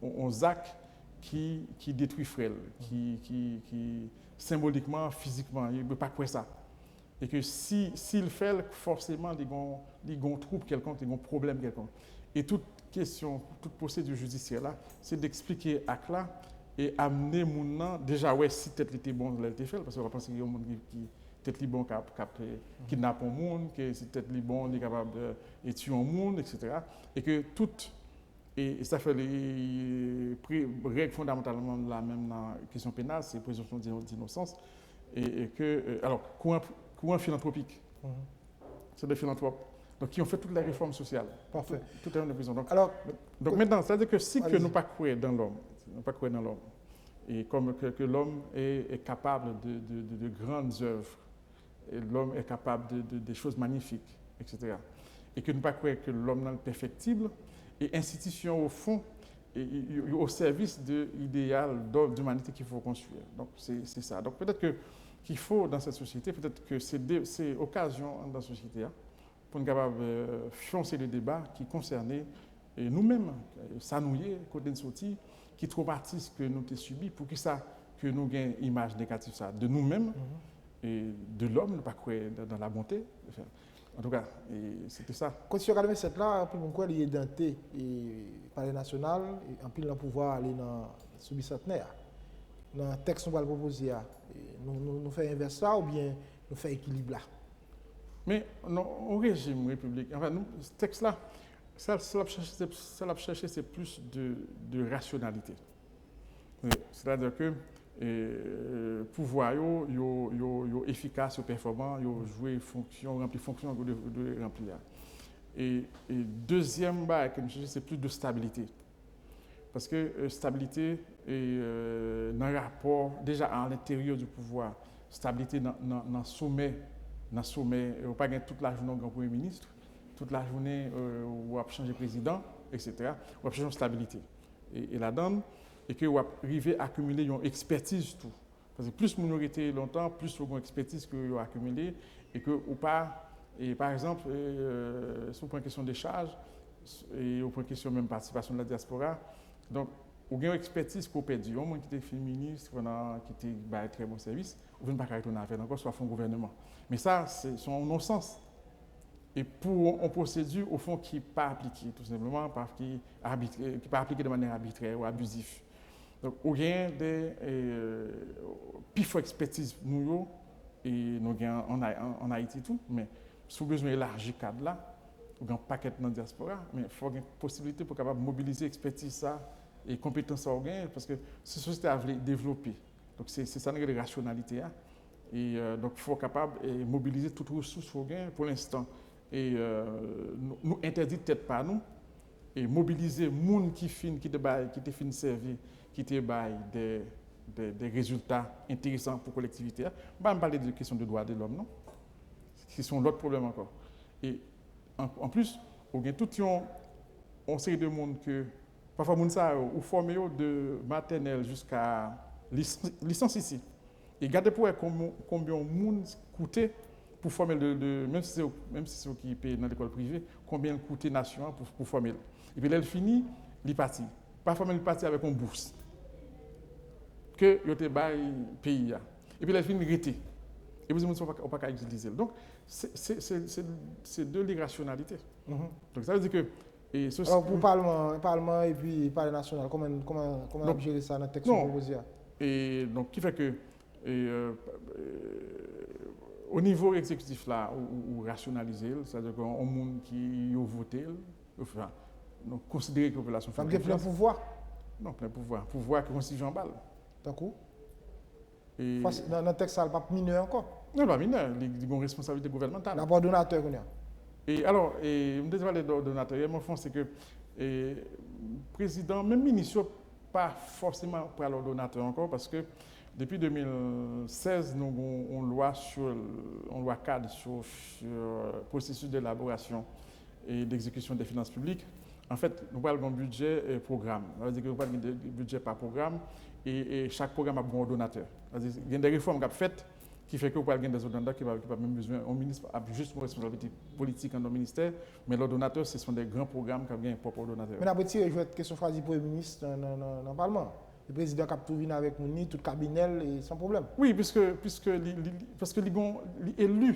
un acte qui détruit frère, qui symboliquement, physiquement, il ne peut pas croire ça. Et que s'il fait, forcément, il y a un trouble quelconque, il y a un problème quelconque. Et toute question, toute procédure judiciaire là, c'est d'expliquer à cela et amener mon nom, déjà, ouais, si peut-être était bon, il a été fait, parce qu'on va penser qu'il y a un monde qui peut-être bon qui kidnappe un monde, que c'est peut-être bon, il est capable de tuer un monde, etc. Et que tout, et ça fait les règles fondamentalement la même dans la question pénale, c'est la présomption d'innocence, et que, alors, courant philanthropique, c'est des philanthropes. Donc, qui ont fait toutes les réformes sociales. Parfait. Tout est en prison. Donc, alors, maintenant, c'est-à-dire que si que nous ne pas croire dans l'homme, Nous pas croire dans l'homme. Et comme que l'homme est capable de grandes œuvres, et l'homme est capable de choses magnifiques, etc. Et que nous pas croire que l'homme est perfectible, et institution au fond, et au service de l'idéal d'humanité qu'il faut construire. Donc c'est ça. Donc peut-être qu'il faut dans cette société, peut-être que c'est occasion dans la société pour nous capable foncer le débat qui concernait nous-mêmes, ça nous y est, côté de sortie, qui traumatise que nous avons subi, pour que ça, que nous ayons une image négative ça, de nous-mêmes et de l'homme, ne pas croire dans la bonté. En tout cas, c'était ça. Constitution 87 là, puis pourquoi il est denté et palais national, et en plus le pouvoir aller dans le bicentenaire. Dans le texte nous va le proposer, nous faisons inverse ça ou bien nous faisons équilibre là. Mais non, au régime républicain, enfin, nous, ce texte-là, ça l'a cherché, c'est plus de rationalité. C'est-à-dire que le pouvoir est efficace, performant, joué fonction, rempli fonction de remplir. Et deuxième bail que nous cherchons, c'est plus de stabilité. Parce que stabilité est dans le rapport, déjà à l'intérieur du pouvoir, stabilité dans le sommet, on ne peut pas gagner toute la journée au grand Premier ministre, toute la journée où on a changé de président, etc. On a changé de stabilité. Et là-dedans, et que on va arriver à accumuler une expertise tout. Parce que plus minorité longtemps, plus on a une expertise que vous accumulé et que ou pas. Et par exemple, si on prend une question des charges et on prend une question même participation de la diaspora, donc on a une expertise qu'on perd. Au moins qui était féministe, qui était un très bon service, on ne peut pas retourner à faire encore soit fond gouvernement. Mais ça, c'est son non-sens. Et pour une procédure, au fond, qui n'est pas appliquée, tout simplement, qui n'est pas appliquée de manière arbitraire ou abusive. Donc, on a des plus fortes expertises, nous, et nous en Haïti, tout, mais si vous avez élargi le cadre là, vous avez un paquet dans la diaspora, mais il faut avoir une possibilité pour capable mobiliser l'expertise ça et compétences à gagner, parce que cette société a développé. Donc, c'est ça la rationalité. Et donc, il faut être capable de mobiliser toutes les ressources qu'il faut gagner pour l'instant. Et nous interdire peut-être pas nous et mobiliser les gens qui te fin servir, qui te des résultats intéressants pour la collectivité. Je ne vais pas parler de questions de droits de l'homme, non? Qui sont l'autre problème encore. Et en plus, il y a toute une série de monde que parfois les gens sont formés de maternelle jusqu'à licence ici. Et regardez pour combien de monde coûtait pour former même si c'est eux qui payent dans l'école privée, combien coûte nation pour former. Et puis là, il finit, il parti. Pas former, il parti avec une bourse. Que il te bail pays. Et puis là, il finit, il rete. Et vous ne pouvez pas utiliser. Donc, c'est de l'irrationalité. Donc, ça veut dire que. Alors, pour le Parlement et puis le Parlement national, comment on gérer ça dans le texte proposé? Et donc, qui fait que. Au niveau exécutif là, ou rationaliser, c'est-à-dire qu'on monde qui a voté, enfin, donc considérer que la population fait plein pouvoir. Non, plein pouvoir. Pouvoir qui constitue en balle. D'accord. Dans le texte, ça n'est pas mineur encore. Non, pas mineur. Il y a une responsabilité gouvernementale. D'abord, donateur. Et alors, je me parler de donateur. Mon fond, c'est que le président, même ministre, pas forcément pour le donateur encore, parce que depuis 2016, nous avons une loi cadre sur le processus d'élaboration et d'exécution des finances publiques. En fait, nous avons un budget et programme. Ça veut dire que nous avons un budget par programme et chaque programme a un donateur. Il y a des réformes qui sont faites qui fait que vous avez des donateurs qui n'ont pas même besoin. Un ministre a juste une responsabilité politique dans le ministère, mais les donateurs, ce sont des grands programmes qui ont un propre donateur. Mais après, je vais être question choisie pour le ministre dans le Parlement. Le président qui a tout venu avec nous, tout le cabinet, et sans problème. Oui, parce que les gens élus.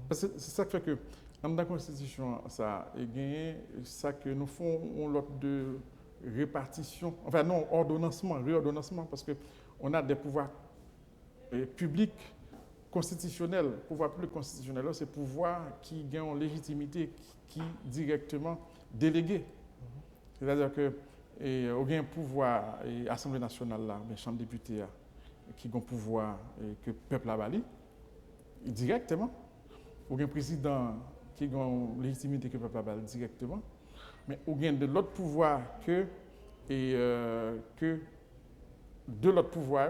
Parce que c'est ça qui fait que, dans la Constitution, ça a gagné, ça que nous faisons l'ordre de répartition, enfin non, réordonnancement, parce qu'on a des pouvoirs publics constitutionnels. Pouvoir public constitutionnel, c'est pouvoir qui gagne en légitimité, qui directement délégué. C'est-à-dire que et on a un pouvoir, l'Assemblée nationale, la Chambre des députés, qui a un pouvoir que le peuple a bali, directement. On a un président qui a une légitimité que le peuple a bali directement. Mais on a de l'autre pouvoir que de l'autre pouvoir,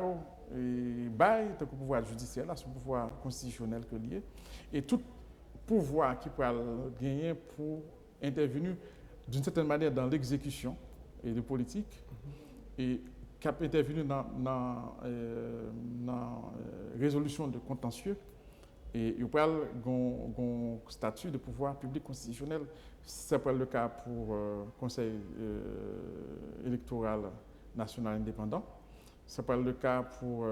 et bail, tant que le pouvoir judiciaire, là, c'est le pouvoir constitutionnel que lié, et tout pouvoir qui peut gagner pour intervenir d'une certaine manière dans l'exécution et de politique, et qui a intervenu dans la résolution de contentieux, et il parle d'un statut de pouvoir public constitutionnel. C'est pas le cas pour le Conseil électoral national indépendant. C'est pas le cas pour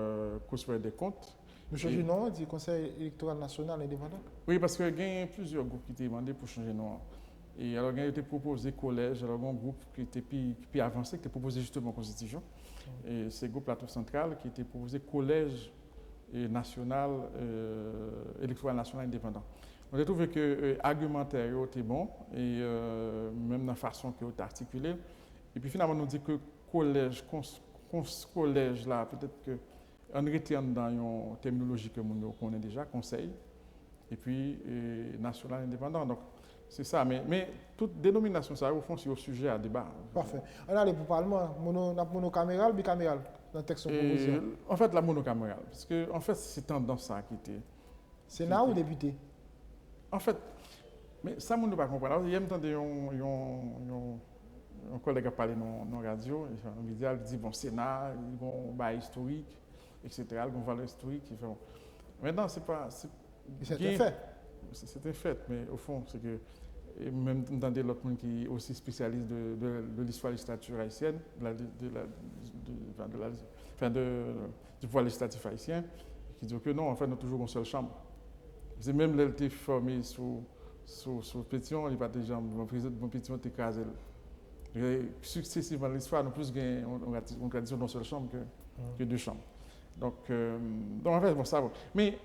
Cour supérieure des comptes. Nous changeons de nom du Conseil électoral national indépendant? Oui, parce qu'il y a plusieurs groupes qui étaient demandés pour changer de nom. Et alors, il a été proposé collège, alors un groupe qui était plus avancé, qui était proposé justement en Constitution. Et ces groupes plateau central qui était proposé collège national, électoral national indépendant. On a trouvé que l'argumentaire était bon, et même dans la façon que était articulé. Et puis finalement, on dit que collège, collège là, peut-être qu'on retienne dans une terminologie que nous connaissons déjà, conseil, et puis national indépendant. Donc, c'est ça, mais toute dénomination, ça, au fond, c'est au sujet à débat. Parfait. On a pour Parlement, monocaméral, bicaméral, dans le texte proposé. En fait, la monocamérale, parce que en fait, c'est tendance ça qui était. Sénat ou député? En fait, mais ça, on ne peut pas comprendre. Il y a entendu un collègue qui a parlé dans la radio, il dit, bon, Sénat, ils vont bah, historique, etc., ils vont valeur historique. Maintenant, c'est pas. C'est un fait. C'est un fait, mais au fond, c'est que, et même dans l'autre monde qui est aussi spécialiste de l'histoire de la législature haïtienne, du pouvoir législatif haïtien, qui dit que non, en fait, nous avons toujours une seule chambre. C'est même là, été formé sous pétition, il n'y a pas de gens, mon pétition est écrasé. Successivement, l'histoire, nous plus une tradition d'une seule chambre que deux chambres. Donc en fait, bon, ça va. Mais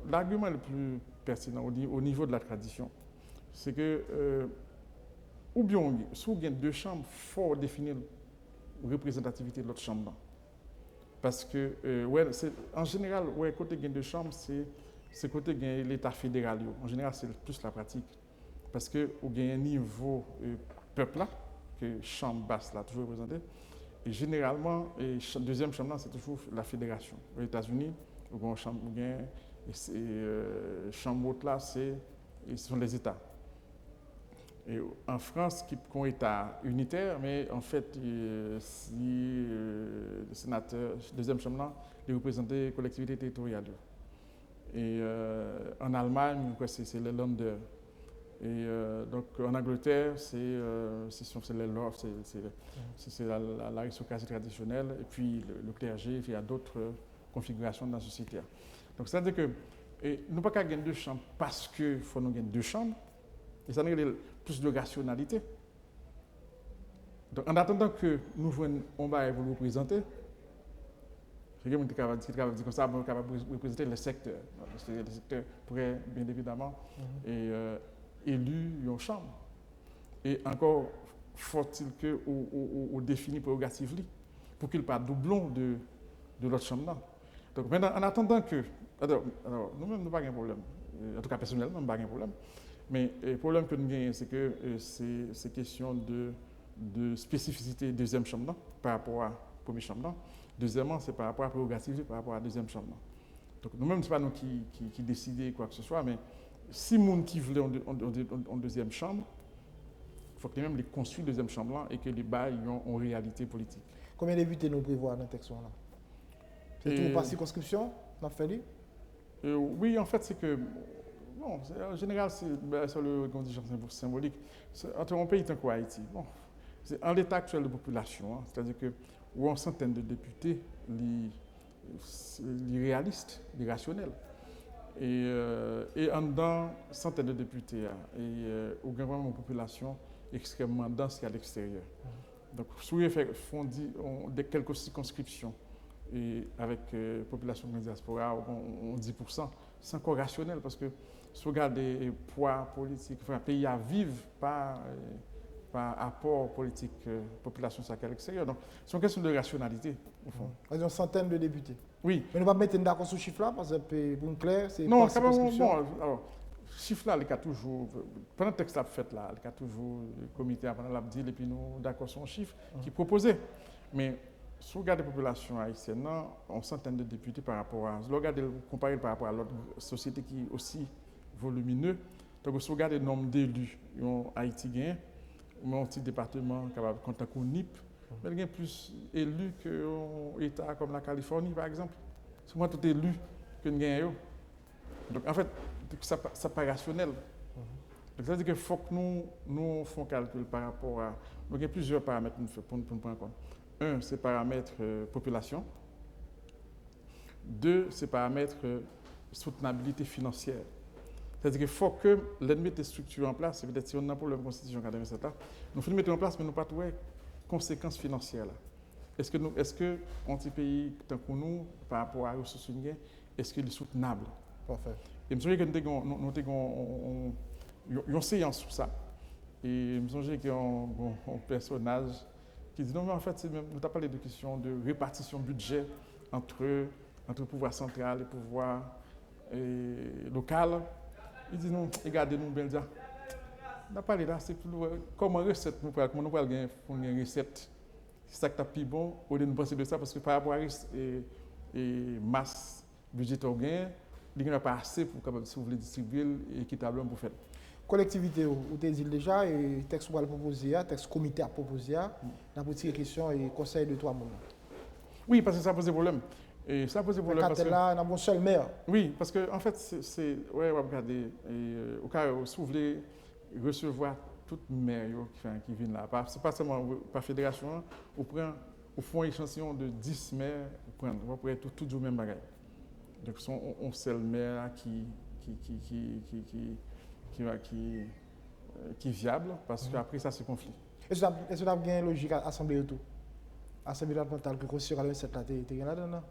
l'argument le plus pertinent au niveau de la tradition, c'est que, ou bien, si vous avez deux chambres, il faut définir la représentativité de l'autre chambre. Parce que, en général, côté il y a deux chambres, c'est côté l'État fédéral. En général, c'est plus la pratique. Parce que vous avez un niveau peuple là, que chambre basse là, toujours représenté. Et généralement, deuxième chambre là, c'est toujours la fédération. Aux États-Unis, vous avez une chambre, chambre haute là, ce sont les États. Et en France, qui est un État unitaire, mais en fait, si le sénateur, deuxième chambre là, il représente les collectivités territoriales. Et en Allemagne, c'est les Länder. Et donc en Angleterre, c'est les lords, c'est l'aristocratie traditionnelle, et puis le clergé, il y a d'autres configurations dans la société. Donc c'est-à-dire que nous ne pouvons pas gagner deux chambres parce qu'il faut nous gagner deux chambres, et ça nous donne plus de rationalité. Donc en attendant que nous voyons un bail pour nous représenter, c'est quelqu'un qui travaille comme ça, on capable de représenter les secteurs. Les secteurs pourraient bien évidemment élu une chambre. Et encore faut-il que on définisse prérogative pour qu'il n'y ait pas de doublon de l'autre chambre là. Donc maintenant, en attendant que. Alors nous-mêmes, nous n'avons pas de problème. En tout cas, personnellement, nous n'avons pas de problème. Mais le problème que nous avons, c'est que c'est question de spécificité deuxième chambre là, par rapport à première chambre là. Deuxièmement, c'est par rapport à prérogative par rapport à deuxième chambre là. Donc nous-mêmes, ce n'est pas nous qui décidons quoi que ce soit, mais si les gens qui voulaient en deuxième chambre, il faut que les construisent deuxième chambre là et que les bails ont en réalité politique. Combien de députés nous prévoit dans le texte là? C'est tout par circonscription, on a fait oui, en fait, c'est que, bon, en général, c'est le contingent symbolique. Entre un pays tant qu'Haïti, bon, c'est en l'état actuel de population, hein, c'est-à-dire que où une centaine de députés, les réalistes, les rationnels. Et en dedans, centaines de députés, où il y a vraiment une population extrêmement dense à l'extérieur. Donc, si vous font quelques circonscriptions, et avec la population de diaspora, on 10%, c'est encore rationnel parce que si vous regardez les poids politiques, enfin, un pays à vivre par apport politique, population à l'extérieur. Donc, c'est une question de rationalité, au fond. Une centaine de députés. Oui. Mais nous ne pouvons pas mettre d'accord sur ce chiffre-là parce que, pour clair, c'est non, quand même, bon, alors, chiffre-là, il y a toujours, pendant le texte fait là, il y a toujours le comité avant la dit, et puis nous d'accord sur un chiffre qui est proposé. Mais si vous regardez la population haïtienne, on centaine de députés par rapport à. Si vous regardez, comparé par rapport à l'autre société qui est aussi volumineux, donc si vous regardez le nombre d'élus en Haïti, un petit département capable de compter avec NIP, mais il y a plus d'élus qu'un État comme la Californie, par exemple. C'est moins tout élu que nous gagnons. Donc en fait, ça n'est pas rationnel. Donc ça veut dire qu'il faut que nous fassions un calcul par rapport à. Donc il y a plusieurs paramètres pour nous prendre en compte. Un, c'est paramètre population. Deux, c'est paramètre soutenabilité financière. C'est-à-dire qu'il faut que l'ennemi des structures en place, c'est peut-être si on a un problème de constitution 87 là, nous faut mettre en place, mais nous pas trouver conséquences financières là. Est-ce que un petit pays tant que nous, par rapport à ressources humaines, est-ce qu'il est soutenable? Parfait. Et je me souviens que nous avons une séance sur ça. Et je me souviens qu'il y a un personnage qui dit non, mais en fait, nous avons parlé de question de répartition budget entre le pouvoir central et le pouvoir local. Il dit non, regardez, nous, bien dire. On a parlé là, c'est comment recette nous pour nous gagner une recette. C'est ça qui est plus bon au lieu de penser de ça, parce que par rapport à la masse budgétaire gain, il n'y a pas assez pour capable si vous voulez distribuer équitablement pour faire. Collectivité, vous avez dit déjà, et texte pour proposer, texte comité à proposer, dans la petite question et conseil de trois moments. Oui, parce que ça pose des problèmes. Et ça pose des problèmes parce que là, on a un seul maire. Oui, parce que en fait, ouais, regardez, au cas où si vous voulez recevoir toute maire qui viennent là, c'est pas seulement par fédération, on prend un échantillon de 10 maires, on pourrait tout du même bagage. Donc, on seul maire qui est viable, parce qu'après ça, c'est conflit. Est-ce que vous avez une logique à l'Assemblée de tout? L'Assemblée départementale que Constitution 87 là, tu es là-dedans?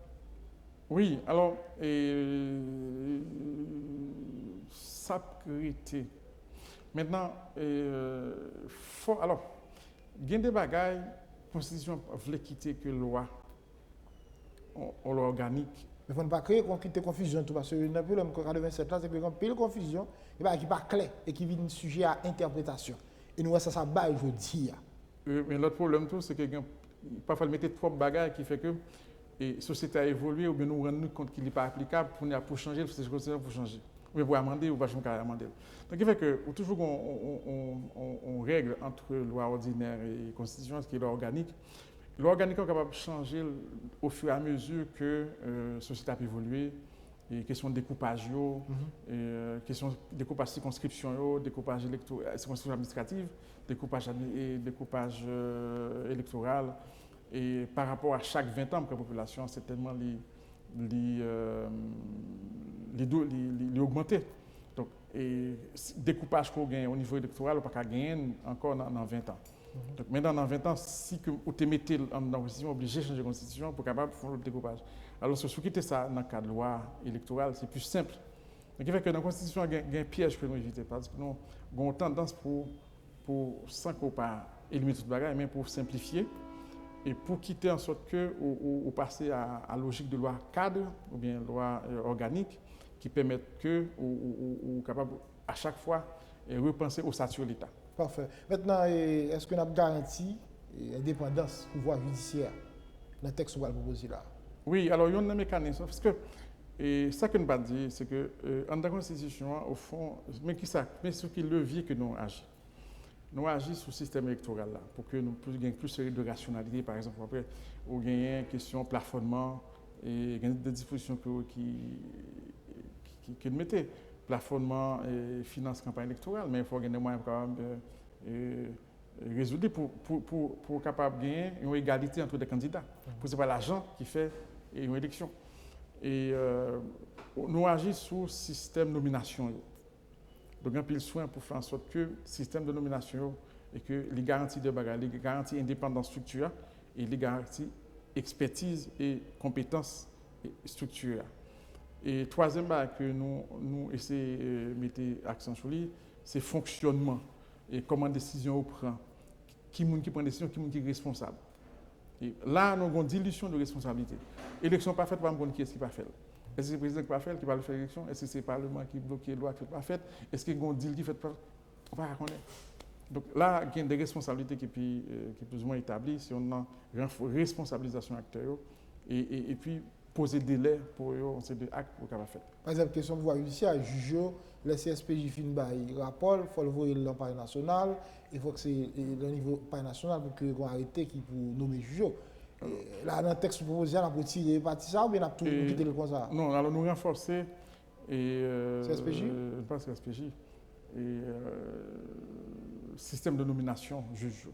Oui, alors, ça peut être. Maintenant, alors, il y a des bagailles, la Constitution voulait quitter que loi, on l'organique. Mais il ne faut pas créer de confusion, parce que le problème de 87 là, c'est que quand il y a confusion, qui n'est pas clair et qui vient un sujet à interprétation. Et nous, ça bat, je dis. Mais l'autre problème, c'est que parfois, il mettait trop de bagages qui fait que la société a évolué, ou bien nous rendons compte qu'il n'est pas applicable pour changer, c'est pour changer. Ou bien pour amender, ou pas amender. Donc, il fait que toujours on règle entre loi ordinaire et constitution, ce qui est l'organique. L'organique est capable de changer au fur et à mesure que la société a évolué. Et question de découpage, question de découpage circonscription, découpage circonscription administrative, découpage électoral. Et par rapport à chaque 20 ans, la population, c'est tellement augmenté. Donc, et découpage qu'on gagne au niveau électoral, on ne peut pas gagner encore dans 20 ans. Donc maintenant, dans 20 ans, si vous te mettez dans la constitution, obligé de changer la constitution pour capable faire le découpage. Alors, si vous quittez ça dans le cadre de loi électorale, c'est plus simple. Donc, il fait que dans la constitution, il y a un piège que nous évitons, parce que nous avons tendance sans qu'on pas éliminer tout le bagage, mais pour simplifier et pour quitter en sorte que ou passer à la logique de loi cadre ou bien loi organique qui permettent que ou capable à chaque fois repenser au statut de l'État. Parfait. Maintenant, est-ce qu'on a garanti l'indépendance du pouvoir judiciaire dans le texte qu'on va proposer là? Oui, alors il y a un mécanisme. Parce que ça que nous pas dire, c'est que dans la Constitution, au fond, mais sur quel levier que nous agissons. Nous agissons sur le système électoral là, pour que nous ayons plus de rationalité. Par exemple, après, on gagne une question de plafonnement et il y a des dispositions que nous mettons. Plafonnement et finance campagne électorale, mais il faut gagner des moyens quand même de résoudre pour capable gagner une égalité entre les candidats. Parce que ce n'est pas l'argent qui fait une élection. Et nous agissons sur le système de nomination. Donc, un peu de soin pour faire en sorte que le système de nomination et que les garanties de bagages, les garanties indépendance structure et les garanties expertise et compétences structurelles. Et troisième que nous essayons de mettre l'accent sur lui, c'est le fonctionnement et comment la décision on prend. Qui prend la décision, qui est responsable. Et là, nous avons une dilution de responsabilité. L'élection pas faite, pas me qui est-ce qui pas fait. Est-ce que c'est le président qui pas fait, qui va faire l'élection? Est-ce que c'est le Parlement qui bloque la loi qui n'est pas faite? Est-ce qu'il y a un deal qui fait pas? On ne va pas connaître. Donc là, il y a des responsabilités qui sont plus ou moins établies, si on a une responsabilisation acteurs et puis poser des délais pour eux, on sait des actes pour qu'on faire. Par exemple, question de voie judiciaire, juge, le CSPJ fin bail rapport, il faut le voir dans le palais national, il faut que c'est le niveau palais national pour qu'on arrête qui pour nommer juge. Là, dans le texte proposé, on a retiré partie ça ou bien on a tout quitté le comme ça? Non, alors nous renforcer et CSPJ? Pas CSPJ et système de nomination juge.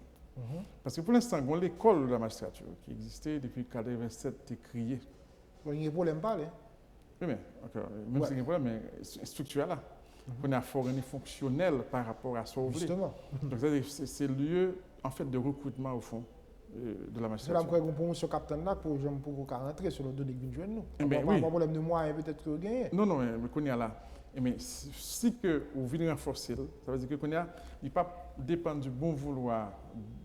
Parce que pour l'instant, l'école de la magistrature qui existait depuis 1987 est créée. Il y a un problème pas là. Oui, mais même si il y a un problème, mais structurel là. On a formé fonctionnel par rapport à ça. Justement. Donc c'est le lieu en fait de recrutement au fond de la C'est là magistrature. qu'on promotion capitaine là pour rentrer sur le données que nous joindre nous. Eh ben, Pas oui. de problème de moyens peut-être que gagner. Non, non, mais qu'on y a là. Mais si que vous venez renforcer, ça veut dire que qu'on y a, il ne pas dépendre du bon vouloir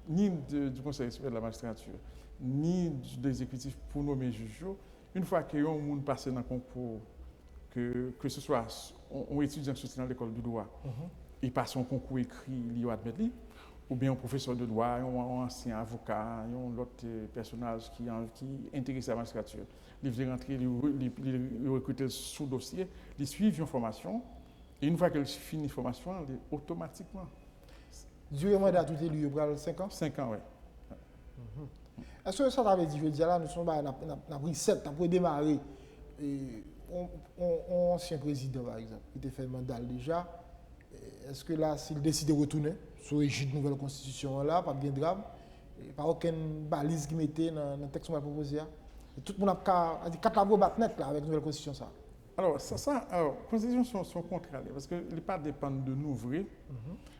ni du Conseil supérieur de la magistrature, ni de l'exécutif pour nommer juge. Une fois qu'il y a un monde passé dans le concours, que ce soit un étudiant qui dans l'école du droit, il passe un concours écrit, il y a admettre, ou bien un professeur de droit, un ancien avocat, un autre personnage qui intéresse la magistrature. Il vient rentrer, il recrute sous dossier, il suit une formation, et une fois qu'il finit la formation, il automatiquement. Durée mandat tout élu, il y 5 ans? 5 ans, oui. Est-ce que ça t'avait dit, je veux dire là, nous sommes on a pris 7 ans pour démarrer. Un ancien président, par exemple, qui était fait le mandat déjà, est-ce que là, s'il décide de retourner sur l'égide de nouvelle constitution, là, pas de drame, pas aucune balise qui mettait dans le texte qu'on a proposé. Tout le monde a dit 4 labos battent net là, avec la nouvelle constitution. Ça. Alors, les constitutions sont contraires, parce que les pas dépendent de nous, vrai.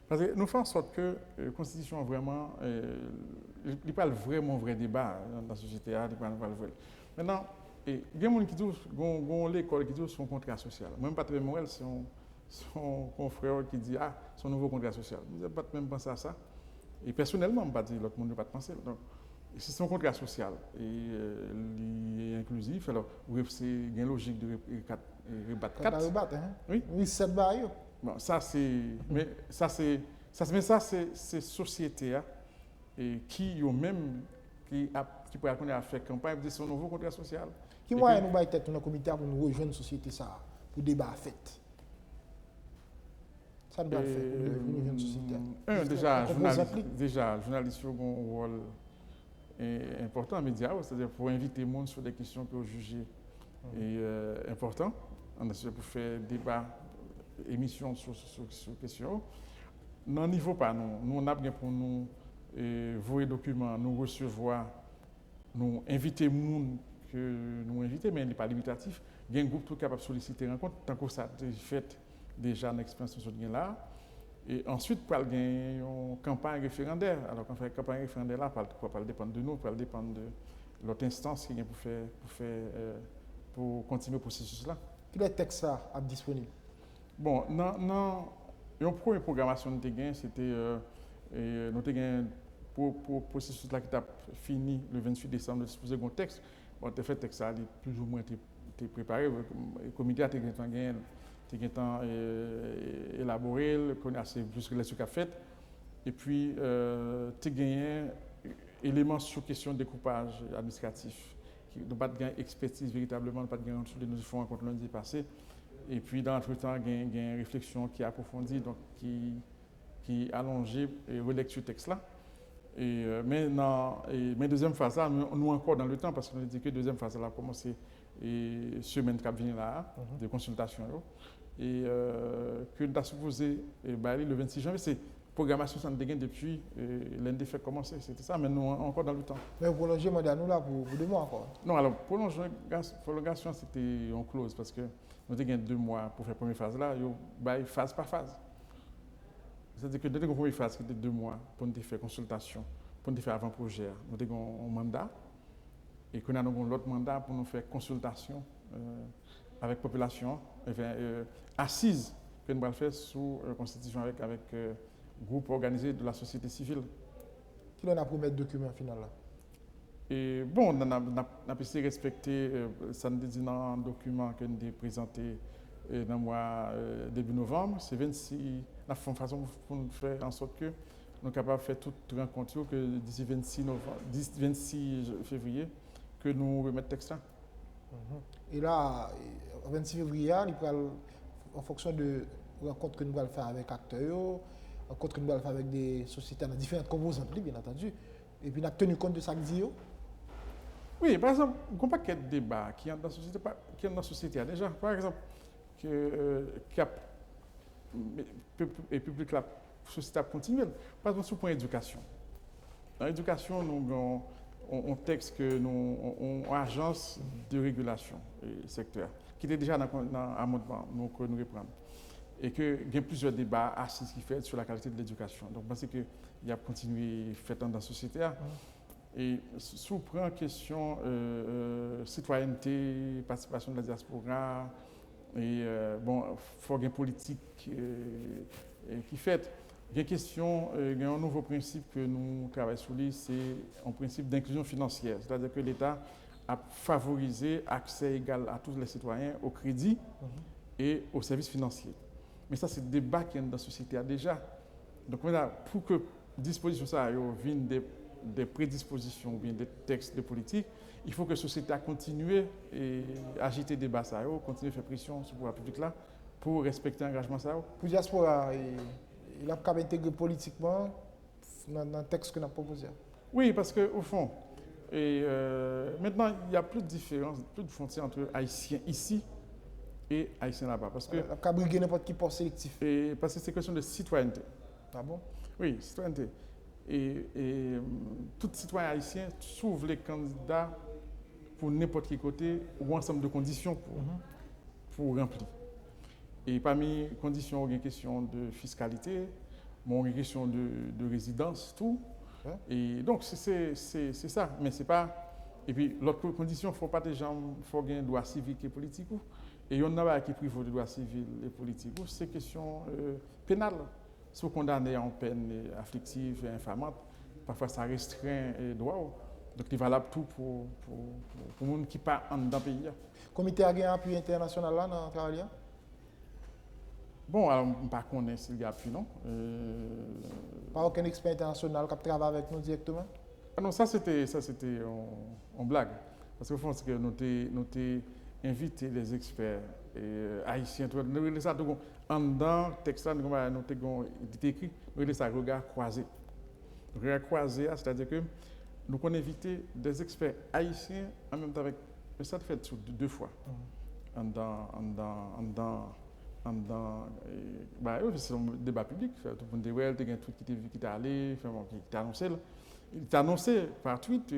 Parce que nous faisons en sorte que la constitution vraiment, il n'y a pas vraiment vrai débat dans la société, il n'y a pas le vrai. Maintenant, il y a des gens qui disent, l'école qui dit son contrat social. Même Patrick Morel, son confrère qui dit, son nouveau contrat social. Vous n'avez pas même pensé à ça. Et personnellement, je ne pas dire, l'autre monde n'a pas pensé. Donc, c'est son contrat social et il est inclusif. Alors, c'est une logique de rebattre 4. Rebattre, hein? Oui. Oui, 7 barres. Bon, ça c'est société et qui ont même qui pourrait faire campagne de son nouveau contrat social. Qui moyen nous bailler tête dans le comité pour nous rejoindre la société ça pour débat fait. Ça doit faire pour nous rejoindre la société. Déjà, journaliste a un rôle important dans les médias, c'est-à-dire pour inviter le monde sur des questions que vous jugez importantes, pour faire débat, émission sur questions. Dans le niveau pas, nous on a bien pour nous voir les documents, nous recevoir, nous inviter le monde que nous inviter, mais il n'est pas limitatif. Il y a un groupe qui est capable de solliciter une rencontre, tant que ça a fait déjà une expérience sur ce là. Et ensuite, pour gagner une campagne référendaire. Alors, quand on fait une campagne référendaire, là, ça dépendre de nous, ça dépend de l'autre instance qui est pour continuer le processus là. Quel est le texte à disponible? Bon, non, une première programmation que nous avons, c'était nous avons pour le processus là qui a fini le 28 décembre, de disposer d'un texte. Bon, le texte ça a plus ou moins été préparé. Le comité a été élaboré, c'est plus que les trucs à fait. Et puis, tu as gagné éléments sur question de découpage administratif. Nous pas de expertise véritablement, pas de gain sur les nous fonds contre lundi passé. Et puis, dans l'entretemps, il y a une réflexion qui est approfondie, donc qui est allongée et relecture texte là. Mais deuxième phase, là, nous encore dans le temps, parce qu'on a dit que deuxième phase, là, a commencé semaine qui vient là, de consultation. Et que nous avons supposé le 26 janvier, c'est programmation ça depuis l'un fait commencer, c'était ça, mais nous encore dans le temps. Mais vous prolongez mandat nous là pour 2 mois encore? Non, alors prolongation c'était en clause parce que nous avons 2 mois pour faire la première phase là, phase par phase. C'est-à-dire que dans la première phase, c'était 2 mois pour nous faire consultation, pour nous faire avant-projet. Nous avons un mandat et qu'on a l'autre mandat pour nous faire consultation avec la population, assise que nous allons faire sous la constitution avec groupe organisé de la société civile. Qui est le premier document final là? Et bon, on a essayé de respecter, ça nous dit dans un document que nous avons présenté dans le mois début novembre, c'est 26, la façon pour faire en sorte que nous sommes capables de faire toute rencontre que d'ici 26 février, que nous remettons le texte là. Et là, le 26 février, en fonction de rencontres que nous allons faire avec acteurs, rencontres que nous allons faire avec des sociétés dans différentes composantes, bien entendu, et puis nous avons tenu compte de ça que dit. Oui, par exemple, il y a un paquet de débats qui sont dans la société déjà. Par exemple, et public la société a continué. Par exemple, sur le point d'éducation. Dans l'éducation, nous avons un texte que nous avons agence de régulation secteur qui était déjà dans l'amendement que nous reprenons. Et qu'il y a plusieurs débats assises qui fait sur la qualité de l'éducation. Donc, je pense qu'il y a continué à faire dans la société. Et si on prend la question citoyenneté, participation de la diaspora, et bon, il faut qu'il y ait une politique qui fait. Il y a une question, il y a un nouveau principe que nous travaillons sur lui, c'est un principe d'inclusion financière. C'est-à-dire que l'État a favorisé l'accès égal à tous les citoyens au crédit et aux services financiers. Mais ça, c'est le débat qui est dans la société déjà. Donc, pour que disposition ça vienne des prédispositions ou bien des textes de politique, il faut que la société continue à agiter des débats, continuer à faire pression sur le pouvoir public là pour respecter l'engagement. Pour la diaspora, il a qu'à intégrer politiquement dans le texte que nous avons proposé. Oui, parce qu'au fond, maintenant, il n'y a plus de différence, plus de frontières entre Haïtiens ici et Haïtiens là-bas. Parce que il a briguer n'importe qui poste sélectif. Parce que c'est une question de citoyenneté. Ah bon? Oui, citoyenneté. Et tout citoyen haïtien s'ouvre les candidats pour n'importe quel côté ou ensemble de conditions pour remplir. Et parmi les conditions, il y a une question de fiscalité, il y a une question de résidence, tout. Ouais. Et donc, c'est ça. Mais c'est pas. Et puis, l'autre condition, il ne faut pas des gens, il faut qu'il y ait un droit civique et politique. Et il y en a qui privent de droit civil et politique. C'est une question pénale. Si vous condamnez en peine afflictive et infamante, parfois ça restreint les droits. Donc, il est valable tout pour les gens qui ne sont pas dans le pays. Le comité a gagné un appui international là dans le travail? Bon, alors, je ne sais pas s'il y a appui, non. Pas aucun expert international qui travaille avec nous directement? Ah non, ça c'était en blague. Parce qu'au fond, c'est que nous avons invité les experts haïtiens. Nous avons ça en dedans, le texte, nous avons écrit, nous avons ça regard croisé. Regard croisé, c'est-à-dire que nous avons invité des experts haïtiens en même temps avec. Mais ça fait deux fois. En dedans. C'est un débat public. Tout le monde dit, ouais, il y a un truc qui est allé, qui est annoncé. Il était annoncé par tweet,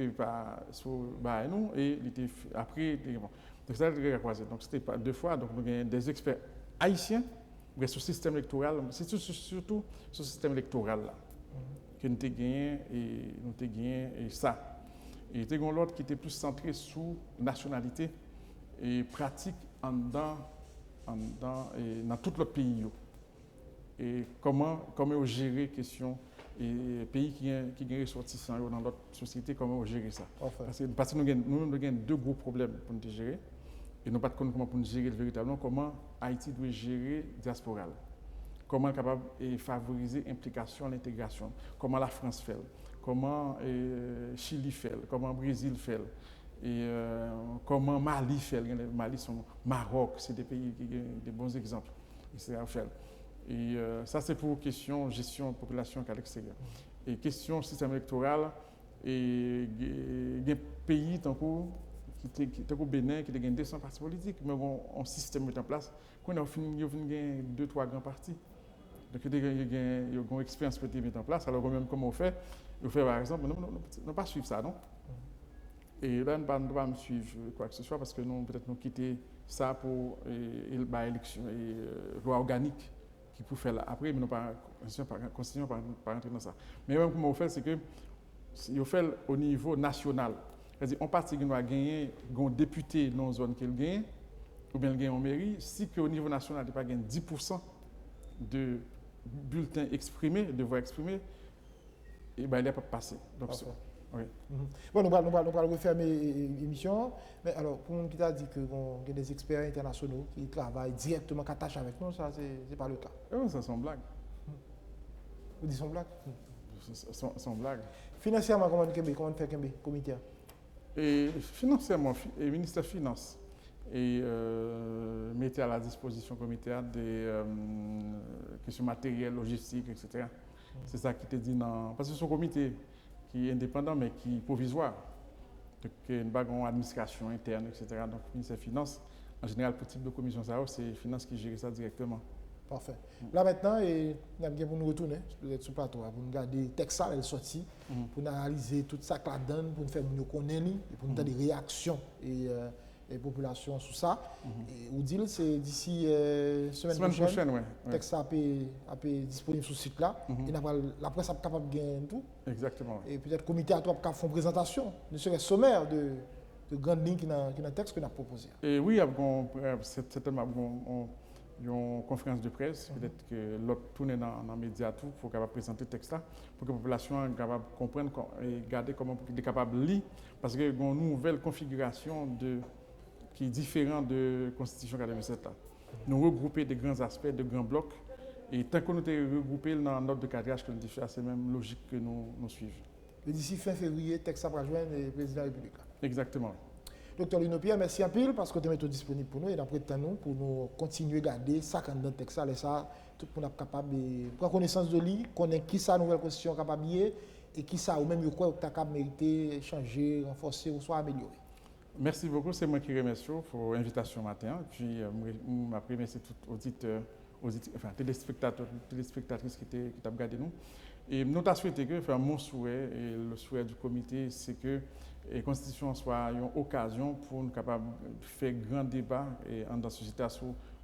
nous, et il était après. Donc, ça a été croisé. Donc, c'était pas deux fois. Donc, nous avons des experts haïtiens sur ce système électoral. C'est surtout ce système électoral-là que nous avons gagné et ça. Et nous avons l'autre qui était plus centré sur nationalité et pratique dans tout l'autre pays. Et comment gérer la question et pays qui ont ressortissants dans notre société, comment gérer ça. Enfin. Parce que nous avons deux gros problèmes pour nous gérer. Et nous ne savons pas comment pour nous gérer véritablement comment Haïti doit gérer la diaspora. Comment être capable de favoriser l'implication, l'intégration. Comment la France fait, comment Chili fait, comment Brésil fait. Et comment Mali fait. Mali, Maroc, c'est des pays qui ont des bons exemples. Et ça, c'est pour question gestion de population à l'extérieur. Et question système électoral, et il y a des pays tant que Bénin qui ont 200 partis politiques, mais un système mis en place. Quand on a fini, il y a 2-3 grands partis. Donc, il y a une expérience qui a été mise en place. Alors, même comment on fait par exemple, on ne pas suivre ça, non? Et là, nous ne pouvons pas me suivre quoi que ce soit parce que nous, peut-être, nous quitter ça pour l'élection et loi organique qui peut faire là. Après, mais nous pas constitution pas rentrer dans ça. Mais même comment on fait, c'est que il fait au niveau national. C'est-à-dire, on partit qui doit gagner un député dans une zone qu'il gagne, ou bien il gagne en mairie, si au niveau national, il n'y a pas 10% de bulletins exprimés, de voix exprimées, et ben, il n'a pas passé. Donc, oui. Bon, nous allons refermer l'émission. Mais alors, pour nous qui t'a dit qu'il y a des experts internationaux qui travaillent directement, qui attachent avec nous, ça, c'est pas le cas. Oui, ça, c'est une blague. Vous dites son blague? sans blague. Financièrement, comment on fait le comité? Et financièrement, le ministère des Finances mettait à la disposition du comité des questions matérielles, logistiques, etc. C'est ça qui te dit parce que c'est un comité qui est indépendant mais qui est provisoire. Donc, il y a une administration interne, etc. Donc, le ministère des Finances, en général, pour type de commission, c'est les finances qui gèrent ça directement. Parfait. Là maintenant, nous avons pour nous retourner, peut-être sur le plateau, pour nous regarder le texte, elle est sorti, pour nous analyser tout ça que la donne, pour nous faire nous connaître, et pour nous donner des réactions et population sur ça. Et vous dites, c'est d'ici semaine prochaine, ouais. Le texte est disponible sur ce site-là. Et la presse est capable de gagner tout. Exactement. Et peut-être le comité à toi pour faire une présentation, ne serait-ce sommaire de grandes lignes qui dans le texte que nous avons proposé. Et oui, certainement, une conférence de presse, peut-être que l'autre tourne dans les médias tout pour capable présenter le texte là, pour que la population soit capable de comprendre et regarder comment elle est capable de lire, parce qu'il y a une nouvelle configuration qui est différente de la Constitution 87 là. Nous regrouper des grands aspects, de grands blocs, et tant que nous sommes regroupés dans notre de cadrage que nous faisons, c'est même logique que nous suivons. Et d'ici fin février, le texte va joindre le président de la République. Exactement. Docteur Lino Pierre, merci un peu parce que tu es disponible pour nous et d'après nous pour nous continuer à garder ça quand dans le texte et ça tout le monde est capable de prendre connaissance de lui, connaître qui sa nouvelle constitution est capable de et qui ça ou même quoi tu as capable mériter changer, renforcer ou soit améliorer. Merci beaucoup, c'est moi qui remercie pour l'invitation matin. Puis je remercie tout auditeur, téléspectateurs, téléspectatrices qui t'ont regardé nous. Et nous avons souhaité que, enfin, mon souhait et le souhait du comité, c'est que la Constitution soit une occasion pour nous capables de faire grand débat dans la société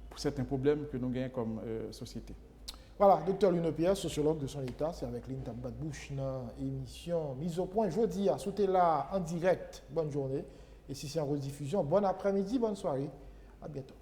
pour certains problèmes que nous gagnons comme société. Voilà, docteur Lino Pierre, sociologue de son état, c'est avec Lynn Tabbat-Bouche dans l'émission Mise au point. Jeudi, soutez là en direct. Bonne journée. Et si c'est en rediffusion, bon après-midi, bonne soirée. À bientôt.